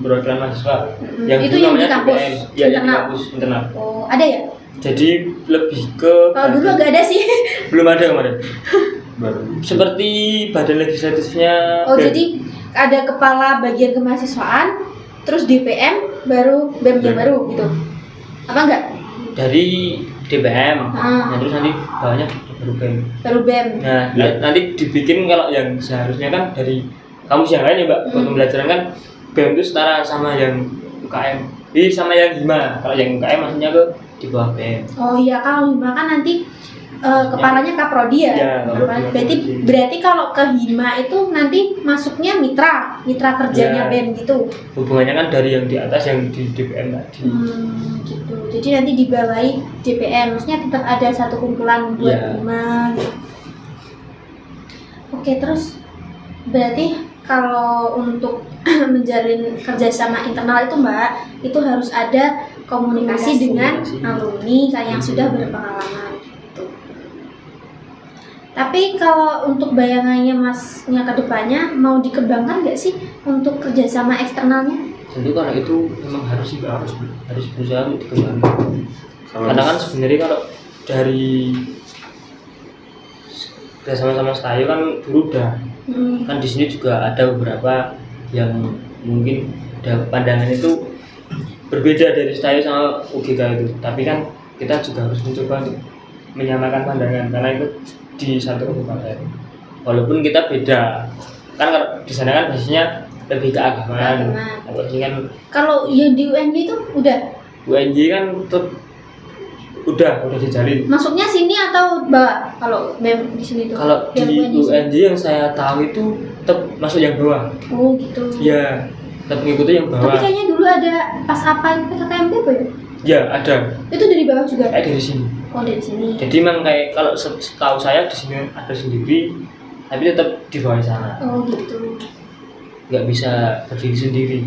Perwakilan Mahasiswa. Yang Itu dulu yang di namanya kampus DBM. Ya, yang di internal. kampus internal. Oh, ada ya? Jadi lebih ke Kalau dulu agak ada sih. belum ada kemarin. Baru. Seperti badan legislatifnya. Oh, BEM. jadi ada kepala bagian kemahasiswaan, terus DPM, baru BEM yang baru gitu. Apa enggak? Dari DBM. Ah. Nah, terus nanti bawahnya baru BEM. Baru BEM. Nah, nanti dibikin kalau yang seharusnya kan dari kampus yang lain ya Mbak, buat pembelajaran kan BEM itu setara sama yang UKM. Sama yang HIMA. Kalau yang UKM maksudnya ke di bawah BEM. Oh iya, kalau Hima kan nanti kepalanya Kaprodi ya. Ya, Berarti kalau ke Hima itu nanti masuknya mitra kerjanya Ya. BEM gitu. Hubungannya kan dari yang di atas yang di DBM tadi. Gitu. Jadi nanti dibawahi DPM, maksudnya tetap ada satu kumpulan buat Ya. Hima. Gitu. Oke, terus berarti kalau untuk menjalin kerjasama internal itu Mbak, itu harus ada komunikasi dengan alumni kayak yang sudah berpengalaman gitu. Tapi kalau untuk bayangannya Masnya ke depannya mau dikembangkan nggak sih untuk kerjasama eksternalnya? Tentu kalau itu memang harus berusaha untuk dikembangkan. Karena kan sebenarnya kalau dari kerjasama sama Stayo kan dulu udah kan di sini juga ada beberapa yang mungkin pandangan itu berbeda dari STAYO sama UGK itu, tapi kan kita juga harus mencoba untuk menyamakan pandangan karena itu di satu kabupaten walaupun kita beda kan. Kalau di sana kan basisnya lebih ke agamaan, kalau ini kan Kalau yang di UNJ itu udah UNJ kan tetap udah dijalin. masuknya sini atau bawah? Kalau BEM di sini tuh. Kalau yang di UNJ sini. UNJ yang saya tahu itu tetap masuk yang bawah. Oh gitu. Ya, tetap mengikuti yang Tapi bawah. kayaknya dulu ada pas apa PKKMB apa ya? Ya, ada. Itu dari bawah juga. Kayak dari sini. Oh dari sini. Jadi memang kayak kalau setahu saya di sini ada sendiri, tapi tetap di bawah sana. Oh gitu. Nggak bisa berdiri sendiri.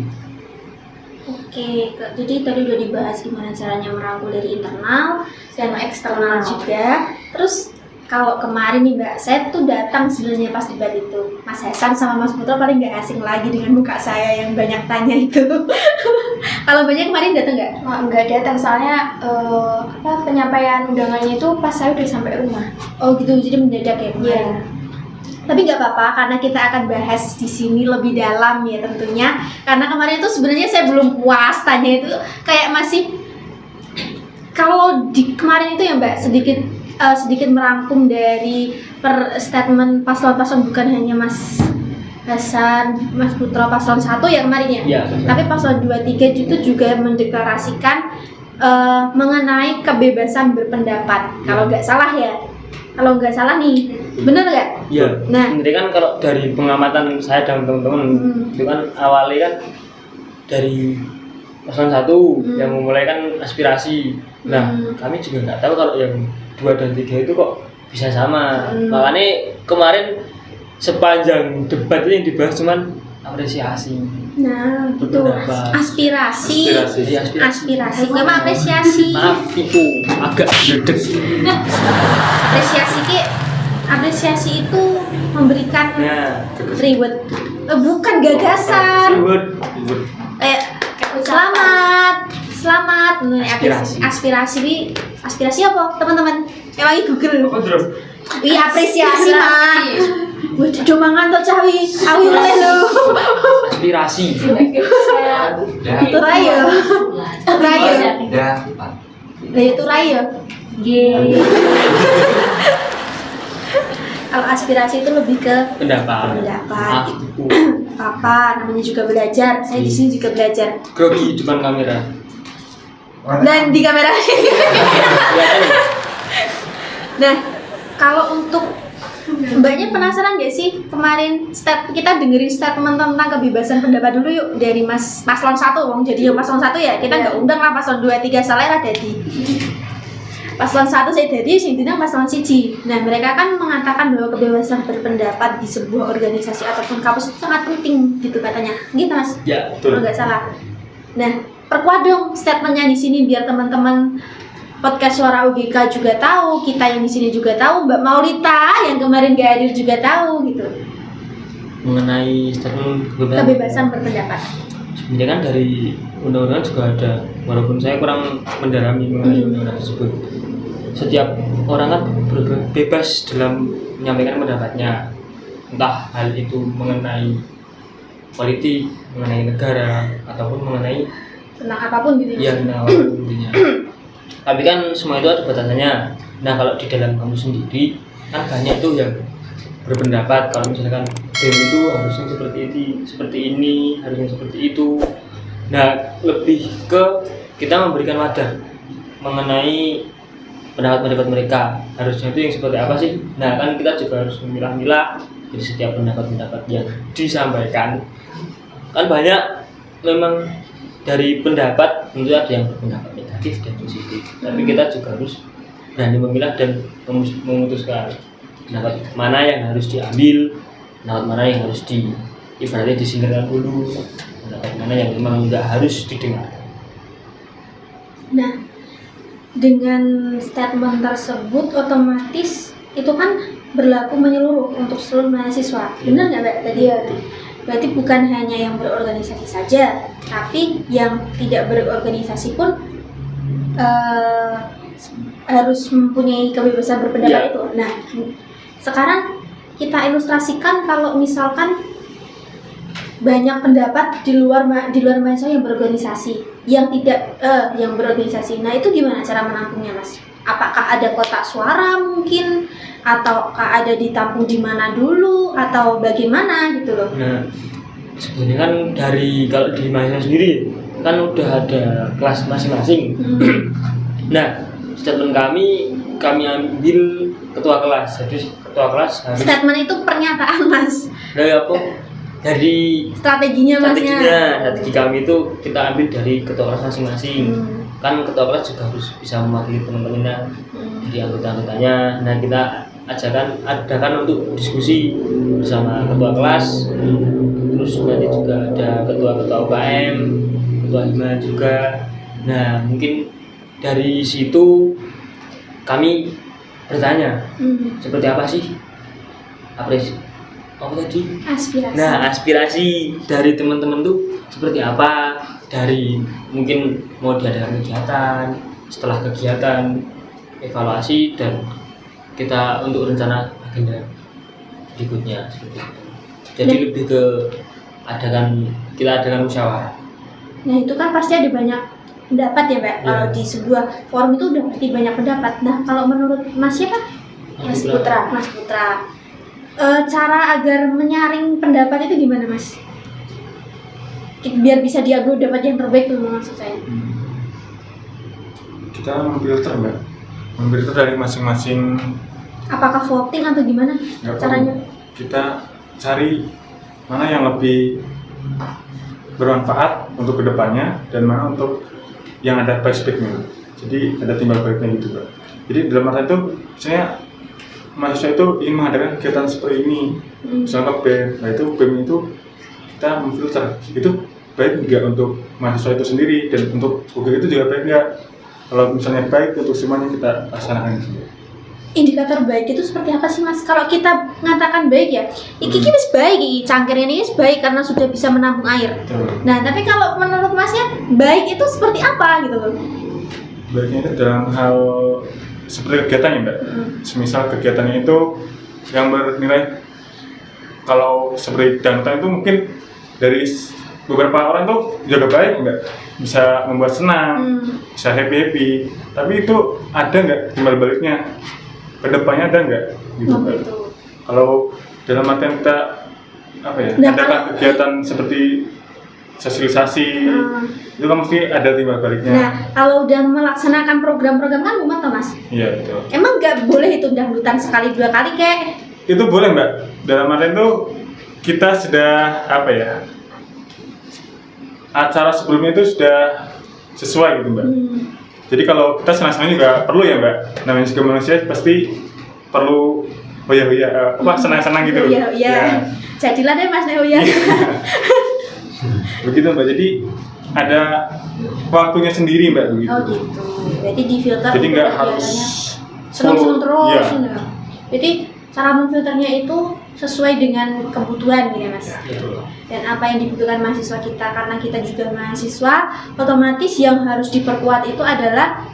Oke, jadi tadi udah dibahas gimana caranya merangkul dari internal dan eksternal juga. Terus kalau kemarin nih Mbak, saya tuh datang sebenarnya pas debat itu. Mas Hasan sama Mas Putra paling nggak asing lagi dengan muka saya yang banyak tanya itu. Kalau banyak kemarin datang nggak? Nggak datang soalnya penyampaian undangannya itu pas saya udah sampai rumah. Oh gitu, jadi mendadak ya kemarin. Iya. Tapi nggak apa-apa karena kita akan bahas di sini lebih dalam ya tentunya. Karena kemarin itu sebenarnya saya belum puas tanya itu kayak masih kalau di kemarin itu ya Mbak sedikit merangkum dari per statement paslon-paslon, bukan hanya Mas Hasan, Mas Putra paslon 1 ya kemarin ya. Iya. Tapi paslon 2, 3 itu juga mendeklarasikan mengenai kebebasan berpendapat. Kalau nggak salah ya. Kalau nggak salah nih, bener nggak? Iya. Nah. Sebenarnya kan kalau dari pengamatan saya dan teman-teman itu kan awalnya kan dari paslon 1 yang memulai kan aspirasi. Nah, kami juga nggak tahu kalau yang 2 dan 3 itu kok bisa sama. Makanya kemarin sepanjang debat itu yang dibahas cuman apresiasi. Nah, itu Berpendapat. aspirasi. Jadi Aspirasi, nggak mau apresiasi. maaf itu agak gledek. Apresiasi itu memberikan Nah, reward. Bukan gagasan. reward. Selamat. Nah, Aspirasi. Aspirasi apa, teman-teman? Yang lagi Google. Apa terus? Wih, apresiasi mah. Wih, jodoh mangan to cawi. Awi oleh lo. Aspirasi. Itu raya. Dah. Lah itu raya. Kalau aspirasi itu lebih ke Pendapat. pendapat. Aku Apa namanya juga belajar. Saya di sini juga belajar. grogi depan kamera. Dan di kamera. Kelihatan ya? Nah, kalau untuk Mbaknya penasaran gak sih kemarin kita dengerin statement tentang kebebasan pendapat dulu yuk dari Mas Paslon 1, Wong. Jadi yang Paslon 1 ya kita nggak undang lah Paslon 2, 3 salah dadi. Paslon 1 saya dadi, sing dina Paslon 1. Nah, mereka kan mengatakan bahwa kebebasan berpendapat di sebuah organisasi ataupun kampus itu sangat penting gitu katanya. Gitu Mas? Ya, Kalau nggak salah. Nah, perkuat dong statementnya di sini biar teman-teman podcast Suara UGK juga tahu, kita yang di sini juga tahu, Mbak Maulita yang kemarin gak hadir juga tahu gitu. mengenai statement Kebebasan berpendapat. sebenarnya kan dari undang-undang juga ada, walaupun saya kurang mendalami mengenai undang-undang tersebut. Setiap orang kan bebas dalam menyampaikan pendapatnya, entah hal itu mengenai politik, mengenai negara, ataupun mengenai Tentang apapun gitu. tentang apapun intinya. Tapi kan semua itu ada batasannya. Nah, kalau di dalam kamu sendiri kan banyak tuh yang berpendapat kalau misalkan BEM itu harusnya seperti ini, harusnya seperti itu. Nah, lebih ke kita memberikan wadah mengenai pendapat-pendapat mereka, harusnya itu yang seperti apa sih. Nah, kan kita juga harus memilah-milah dari setiap pendapat-pendapat yang disampaikan. Kan banyak memang dari pendapat, tentu ada yang berpendapat negatif dan positif, tapi kita juga harus berani memilah dan memutuskan pendapat mana yang harus diambil, pendapat mana yang harus ibaratnya disingkirkan dulu, pendapat mana yang memang nggak harus didengar. Nah, dengan statement tersebut otomatis itu kan berlaku menyeluruh untuk seluruh mahasiswa. Benar nggak Mbak tadi ya? Berarti bukan hanya yang berorganisasi saja, tapi yang tidak berorganisasi pun harus mempunyai kebebasan berpendapat itu. Nah, sekarang kita ilustrasikan kalau misalkan banyak pendapat di luar mahasiswa yang berorganisasi, yang tidak yang berorganisasi. Nah, itu gimana cara menampungnya, Mas? Apakah ada kotak suara mungkin, atau ada ditampung di mana dulu, atau bagaimana gitu loh? Nah, sebenarnya kan kalau di mahasiswa sendiri kan udah ada kelas masing-masing. Nah, statement kami ambil ketua kelas. Jadi ketua kelas harus. Statement itu pernyataan, Mas. Dari apa? Dari Strategi kami itu kita ambil dari ketua kelas masing-masing. Kan ketua kelas juga harus bisa mewakili teman-temannya, dari anggota-anggotanya. Nah, kita adakan untuk diskusi bersama ketua kelas. Terus nanti juga ada ketua-ketua UKM, ketua hima juga. Nah, mungkin dari situ kami bertanya, seperti apa sih aspirasi. Nah, aspirasi dari teman-teman tuh seperti apa? Dari mungkin mau diadakan kegiatan, setelah kegiatan evaluasi, dan kita untuk rencana agenda berikutnya seperti itu. Jadi lebih ke kita adakan musyawarah. Nah, itu kan pasti ada banyak pendapat ya, Mbak. Kalau di sebuah forum itu udah pasti banyak pendapat. Nah, kalau menurut Mas siapa? Mas Putra. Cara agar menyaring pendapat itu gimana, Mas? Biar bisa diambil dapat yang terbaik tuh, maksud saya. Kita memfilter, Mbak. Memfilter dari masing-masing. Apakah voting atau gimana caranya? Kita cari mana yang lebih bermanfaat untuk kedepannya dan mana untuk yang ada backnya. Jadi ada timbal baliknya gitu, Mbak. Jadi dalam arti itu, misalnya mahasiswa itu ingin mengadakan kegiatan seperti ini, misalnya BEM. Nah, itu BEM itu kita memfilter, itu baik enggak untuk mahasiswa itu sendiri, dan untuk UGM itu juga baik enggak. Kalau misalnya baik untuk semuanya, kita laksanakan gitu. Indikator baik itu seperti apa sih, Mas? Kalau kita mengatakan baik ya, iki baik, iki cangkir ini baik karena sudah bisa menampung air. Betul. Nah, tapi kalau menurut Masnya baik itu seperti apa gitu loh? Baiknya itu dalam hal seperti kegiatan ya, Mbak. Semisal kegiatannya itu yang bernilai, kalau seperti danautan itu mungkin dari beberapa orang tuh jaga baik, Mbak, bisa membuat senang, bisa happy. Tapi itu ada nggak timbal baliknya? Kedepannya ada nggak? Gitu, Mbak. Kalau dalam artian kita adakan kegiatan seperti sosialisasi, itu kan mesti ada timbal baliknya. Nah, kalau udah melaksanakan program-program kan umat toh, Mas? Iya, betul. Emang nggak boleh itu dangdutan sekali 2 kali kek? Itu boleh, Mbak. Dalam artian itu kita sudah acara sebelumnya itu sudah sesuai gitu, Mbak. Jadi kalau kita senang-senang juga perlu ya, Mbak. Namanya juga manusia pasti perlu senang-senang gitu. Iya. Ya. Jadilah deh, Mas Neo ya. Begitu, Mbak. Jadi ada waktunya sendiri, Mbak, begitu. Oh gitu. Jadi difilter. Jadi nggak harus senang-senang terus. Iya. Enggak. Jadi cara memfilternya itu sesuai dengan kebutuhan gitu, Mas. Betul. Dan apa yang dibutuhkan mahasiswa kita, karena kita juga mahasiswa, otomatis yang harus diperkuat itu adalah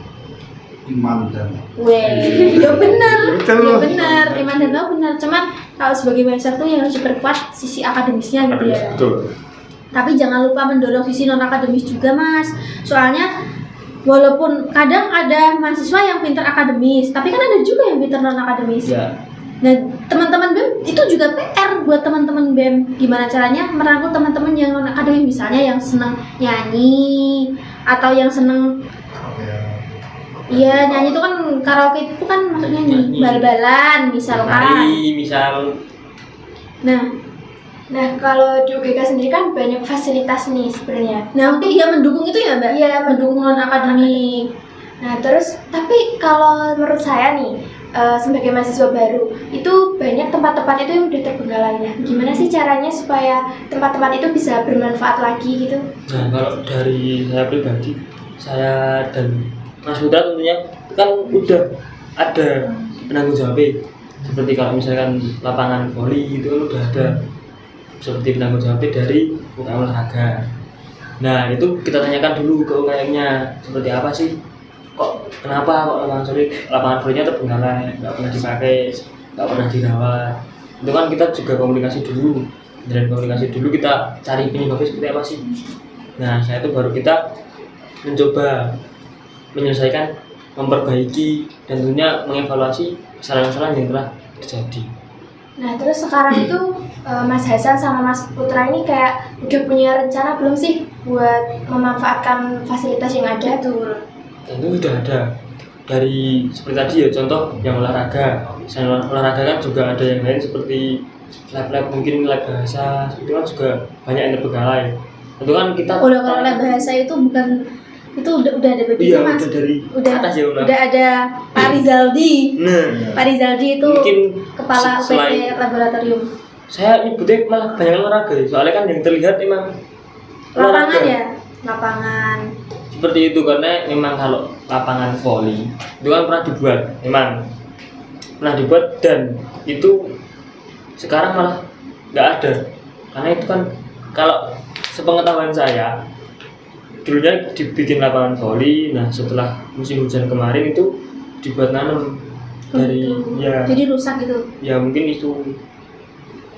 iman dan ya benar, Betul. ya benar, iman dan tahu benar. Cuman kalau sebagai mahasiswa tuh yang harus diperkuat sisi akademisnya gitu ya. Betul. Tapi jangan lupa mendorong sisi non akademis juga, Mas. Soalnya walaupun kadang ada mahasiswa yang pintar akademis, tapi kan ada juga yang pintar non akademis. Ya. Nah, teman-teman BEM itu juga PR buat teman-teman BEM. Gimana caranya merangkul teman-teman yang non akademis, misalnya yang senang nyanyi atau yang senang nyanyi itu kan, karaoke itu kan maksudnya nyanyi, bal-balan misalkan. Misal. Nah, kalau di UGK sendiri kan banyak fasilitas nih sebenarnya. Nah, mungkin dia mendukung itu ya, Mbak? Iya, mendukung non akademik. Nah, terus tapi kalau menurut saya nih, sebagai mahasiswa baru, itu banyak tempat-tempat itu yang udah terbengkalai. Gimana sih caranya supaya tempat-tempat itu bisa bermanfaat lagi gitu? Nah, kalau dari saya pribadi, saya dan Mas Putra tentunya kan udah ada penanggung jawabnya. Seperti kalau misalkan lapangan voli itu kan udah ada seperti penanggung jawabnya dari UKM olahraga. Nah, itu kita tanyakan dulu ke UKM-nya seperti apa sih? Kenapa kok lapangan volinya terbengkalai, nggak pernah dipakai, nggak pernah dirawat. Itu kan kita juga komunikasi dulu dari komunikasi dulu kita cari penyebabnya seperti apa sih. Nah saya itu baru kita mencoba menyelesaikan, memperbaiki dan tentunya mengevaluasi kesalahan-kesalahan yang telah terjadi. Nah terus sekarang itu Mas Hasan sama Mas Putra ini kayak udah punya rencana belum sih buat memanfaatkan fasilitas yang ada? Betul. Tentu sudah ada. Dari seperti tadi ya contoh yang olahraga. Selain olahraga kan juga ada yang lain seperti lab-lab, mungkin lab bahasa itu kan juga banyak yang terbengkalai. Tentu kan kita Kalau lab bahasa itu bukan, itu udah ada begitu iya, Mas. udah atas ya udah ada Pak Rizaldi. Nah, Pak Rizaldi itu mungkin kepala UPT laboratorium. Saya nyebutnya malah banyak olahraga ya. Soalnya kan yang terlihat memang Lapangan olahraga. ya, lapangan. Seperti itu karena memang kalau lapangan voli itu kan pernah dibuat dan itu sekarang malah nggak ada, karena itu kan kalau sepengetahuan saya dulunya dibikin lapangan voli. Nah setelah musim hujan kemarin itu dibuat nanam dari ya Jadi rusak gitu. ya mungkin itu.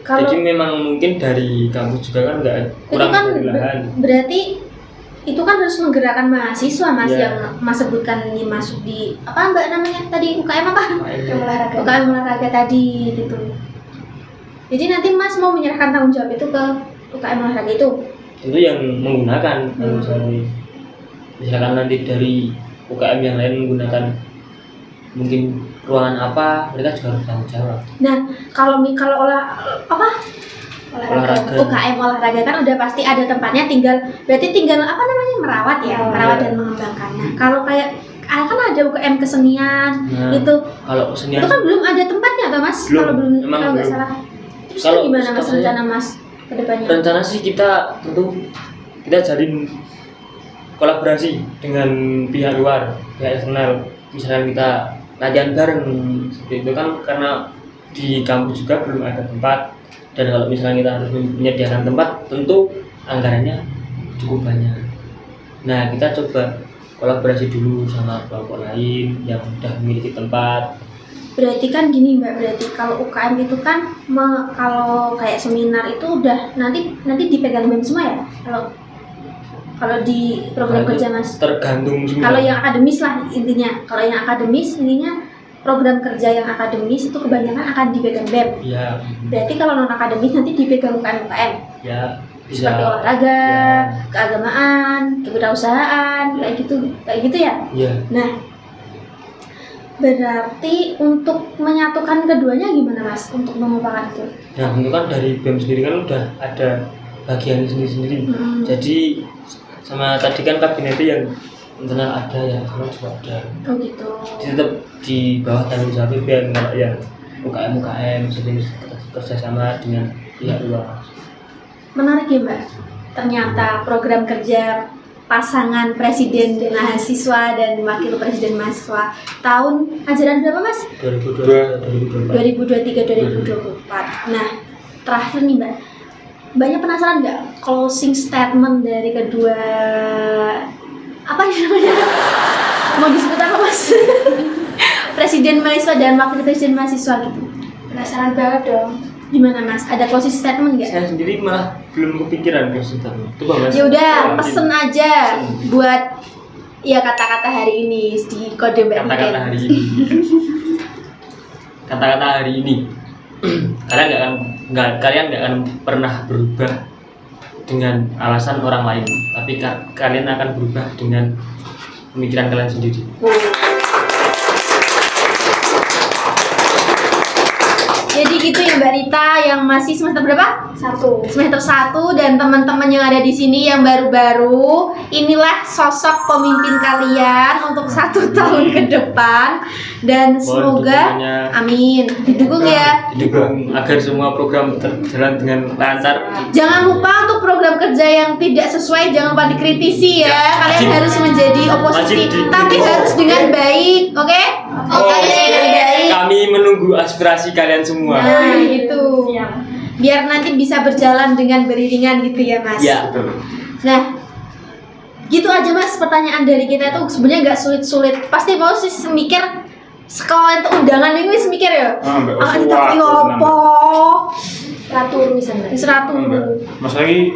Kalau Jadi memang mungkin dari kampus juga kan nggak itu kurang kan dari lahan. berarti itu kan harus menggerakkan mahasiswa Mas Iya. yang Mas sebutkan ini masuk di apa Mbak namanya tadi UKM apa? Yang olahraga. UKM olahraga tadi gitu. Jadi nanti Mas mau menyerahkan tanggung jawab itu ke UKM olahraga itu. Tentu yang menggunakan kalau misalkan nanti dari UKM yang lain menggunakan mungkin ruangan apa, mereka juga harus tanggung jawab. Nah, kalau Olahraga. UKM olahraga kan udah pasti ada tempatnya, tinggal apa namanya merawat ya, merawat Iya. dan mengembangkan. Nah, kalau kayak kan ada UKM kesenian Nah, itu kalau kesenian kan belum ada tempatnya toh Mas? Belum, Kalau belum, memang kalau nggak belum. salah. Terus Kalau gimana Mas setahu saya- rencana Mas ke depannya? rencana sih kita tentu kita jalin kolaborasi dengan pihak luar, pihak eksternal. Misalkan kita latihan bareng seperti itu kan, karena di kampus juga belum ada tempat, dan kalau misalnya kita harus menyediakan tempat tentu anggarannya cukup banyak. Nah kita coba kolaborasi dulu sama kelompok lain yang sudah memiliki tempat. Berarti kan gini Mbak, berarti kalau UKM itu kan kalau kayak seminar itu udah nanti dipegang BEM semua ya? Kalau di program Nah, itu kerja Mas. tergantung semua. Kalau yang akademis lah intinya. Kalau yang akademis intinya program kerja yang akademis itu kebanyakan akan dipegang BEM. ya Berarti kalau non akademis nanti dipegang UKM ya bisa seperti olahraga, Ya. keagamaan, kewirausahaan, kayak gitu ya. ya Nah, berarti untuk menyatukan keduanya gimana Mas? Untuk mengupakan itu? Nah, itu kan dari BEM sendiri kan udah ada bagian sendiri-sendiri. Jadi sama tadi kan kabinetnya yang internal ada, yang eksternal juga ada. Oh gitu. Jadi tetap di bawah tanggung jawab BEM. Kalau yang UKM sendiri kerjasama dengan pihak luar. Menarik ya Mbak. Ternyata program kerja pasangan presiden mahasiswa dan wakil presiden mahasiswa tahun ajaran berapa Mas? 2023-2024. Nah, terakhir nih Mbak, banyak penasaran nggak closing statement dari kedua apa namanya? Mau disebut apa Mas? Presiden mahasiswa dan wakil presiden mahasiswa gitu. Penasaran banget dong. Gimana Mas? Ada closing statement nggak? Saya sendiri malah belum kepikiran konsultan. Coba Mas. Ya udah, pesen aja buat ya kata-kata hari ini di kode Mbak Kata-kata Niken. hari ini. Kata-kata hari ini. Kalian nggak akan pernah berubah dengan alasan orang lain, tapi kalian akan berubah dengan pemikiran kalian sendiri. Jadi gitu ya Mbak Rita yang masih semester berapa? 1. Semester 1 dan teman-teman yang ada di sini yang baru-baru, inilah sosok pemimpin kalian untuk 1 tahun ke depan dan semoga dukungannya. amin didukung ya. Didukung agar semua program berjalan dengan lancar. Jangan lupa untuk program kerja yang tidak sesuai jangan lupa dikritisi ya. Kalian Wajib. harus menjadi oposisi Wajib tapi harus dengan baik, oke? Harus dengan baik. Kami menunggu aspirasi kalian semua. Nah, gitu. Biar nanti bisa berjalan dengan beriringan gitu ya, Mas. Ya. Nah, gitu aja Mas pertanyaan dari kita itu sebenarnya nggak sulit-sulit. Pasti mau sih mikir sekolah itu undangan ini wis mikir ya. Mbak, Ah, wis tapi kuat, opo? Raturu sebenarnya. Seraturu. Mas lagi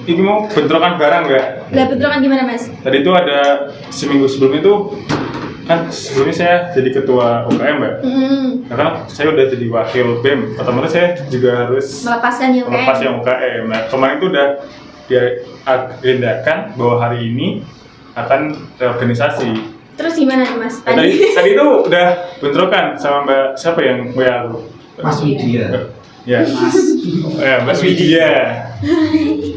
ini mau bentrokan barang nggak? Lah bentrokan gimana Mas? Tadi itu ada seminggu sebelum itu kan sebelumnya saya jadi ketua UKM Mbak. Nah, kan saya udah jadi wakil BEM, otomatis saya juga harus Melepaskan yang melepas yang UKM. Nah, kemarin itu udah diagendakan bahwa hari ini akan reorganisasi. Terus gimana nih Mas? Nah, tadi itu udah bentrokan sama Mbak siapa yang WA aku? Mas Widya. Ya, Mas Widya.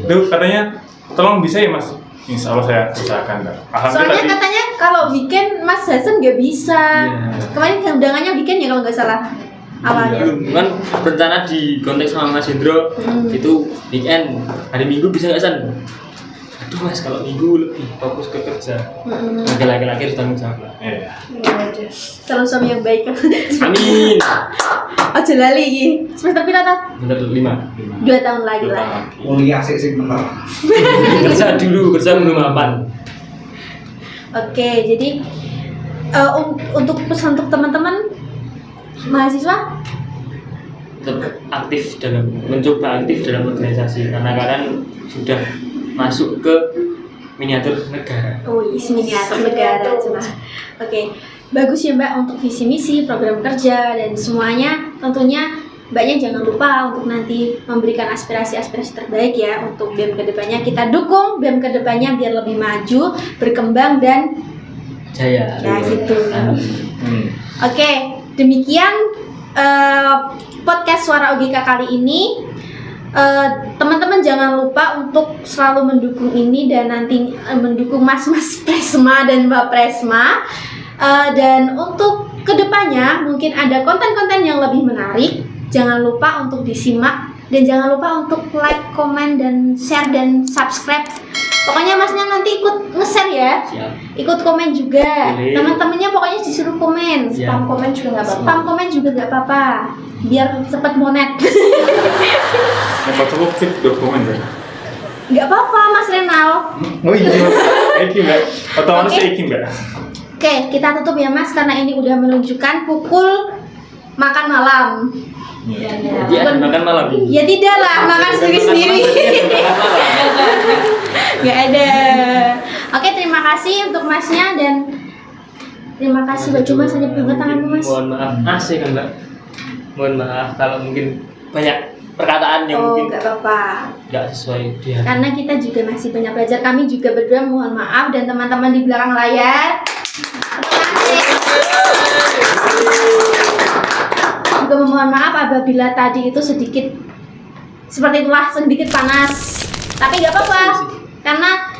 Tuh katanya tolong bisa ya Mas. Insya Allah saya usahakan Mbak. Soalnya katanya kalau weekend Mas Hasan nggak bisa. Iya. Kemarin undangannya weekend ya kalau nggak salah awalnya. Kan berencana di kontak sama Mas Hendro itu weekend hari Minggu bisa nggak San? Aduh Mas, kalau Minggu lebih fokus ke kerja. Bagi laki-laki harus tanggung jawab. Iya. Calon suami yang baik. Amin. Aja lali iki. Semester pira ta? Bener 5. 2 tahun lagi lah. Kuliah sik bener. Kerja dulu, kerja belum mapan. Oke, jadi untuk pesan untuk teman-teman mahasiswa Tetap aktif dalam mencoba aktif dalam organisasi karena kalian sudah masuk ke miniatur negara. Oh, miniatur negara cuma. Oke, bagus ya Mbak untuk visi misi, program kerja dan semuanya. Tentunya Mbaknya jangan lupa untuk nanti memberikan aspirasi-aspirasi terbaik ya untuk BEM kedepannya. Kita dukung BEM kedepannya biar lebih maju, berkembang dan Jaya. ya gitu. Hmm. Oke, demikian podcast Suara OGK kali ini. Teman-teman jangan lupa untuk selalu mendukung ini dan nanti mendukung mas-mas Presma dan Mbak Presma. Dan untuk kedepannya mungkin ada konten-konten yang lebih menarik. Jangan lupa untuk disimak dan jangan lupa untuk like, komen, dan share dan subscribe. Pokoknya masnya nanti ikut nge-share ya. Siap. Ikut komen juga. Boleh. Teman-temannya pokoknya disuruh komen. Siap. Spam komen juga nggak apa-apa. Spam komen juga nggak apa-apa. Biar cepat monet. Dapat cukup fit dokumen Mbak. Nggak apa-apa Mas Renal. Oh iya. Iki Mbak. Otomatis Oke. iki Mbak. Oke, kita tutup ya Mas karena ini udah menunjukkan pukul makan malam. Jadi ada makan malam ini. Ya tidak lah, makan sendiri-sendiri. Nggak ada. Oke, terima kasih untuk Masnya dan terima kasih baju Mas hanya pegang tanganmu Mas. Mohon maaf, asik kan Mbak. Mohon maaf kalau mungkin banyak perkataan yang Oh, mungkin nggak apa-apa. nggak sesuai di hati. Karena kita juga masih banyak belajar. Kami juga berdua mohon maaf dan teman-teman di belakang layar. Terima kasih. Juga memohon maaf apabila tadi itu sedikit seperti itulah sedikit panas. Tapi nggak apa-apa karena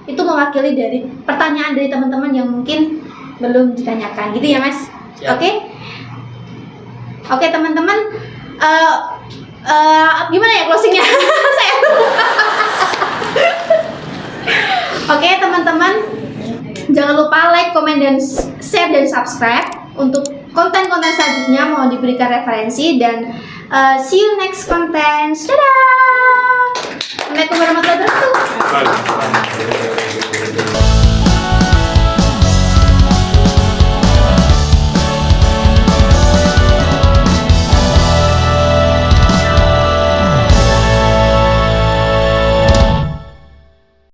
itu mewakili dari pertanyaan dari teman-teman yang mungkin belum ditanyakan gitu ya Mas. Siap. Oke teman-teman. Gimana ya closingnya? Saya lupa. Oke teman-teman, jangan lupa like, komen, dan share dan subscribe untuk konten-konten selanjutnya mau diberikan referensi dan see you next content. Dadah. Assalamualaikum warahmatullahi wabarakatuh. Baik.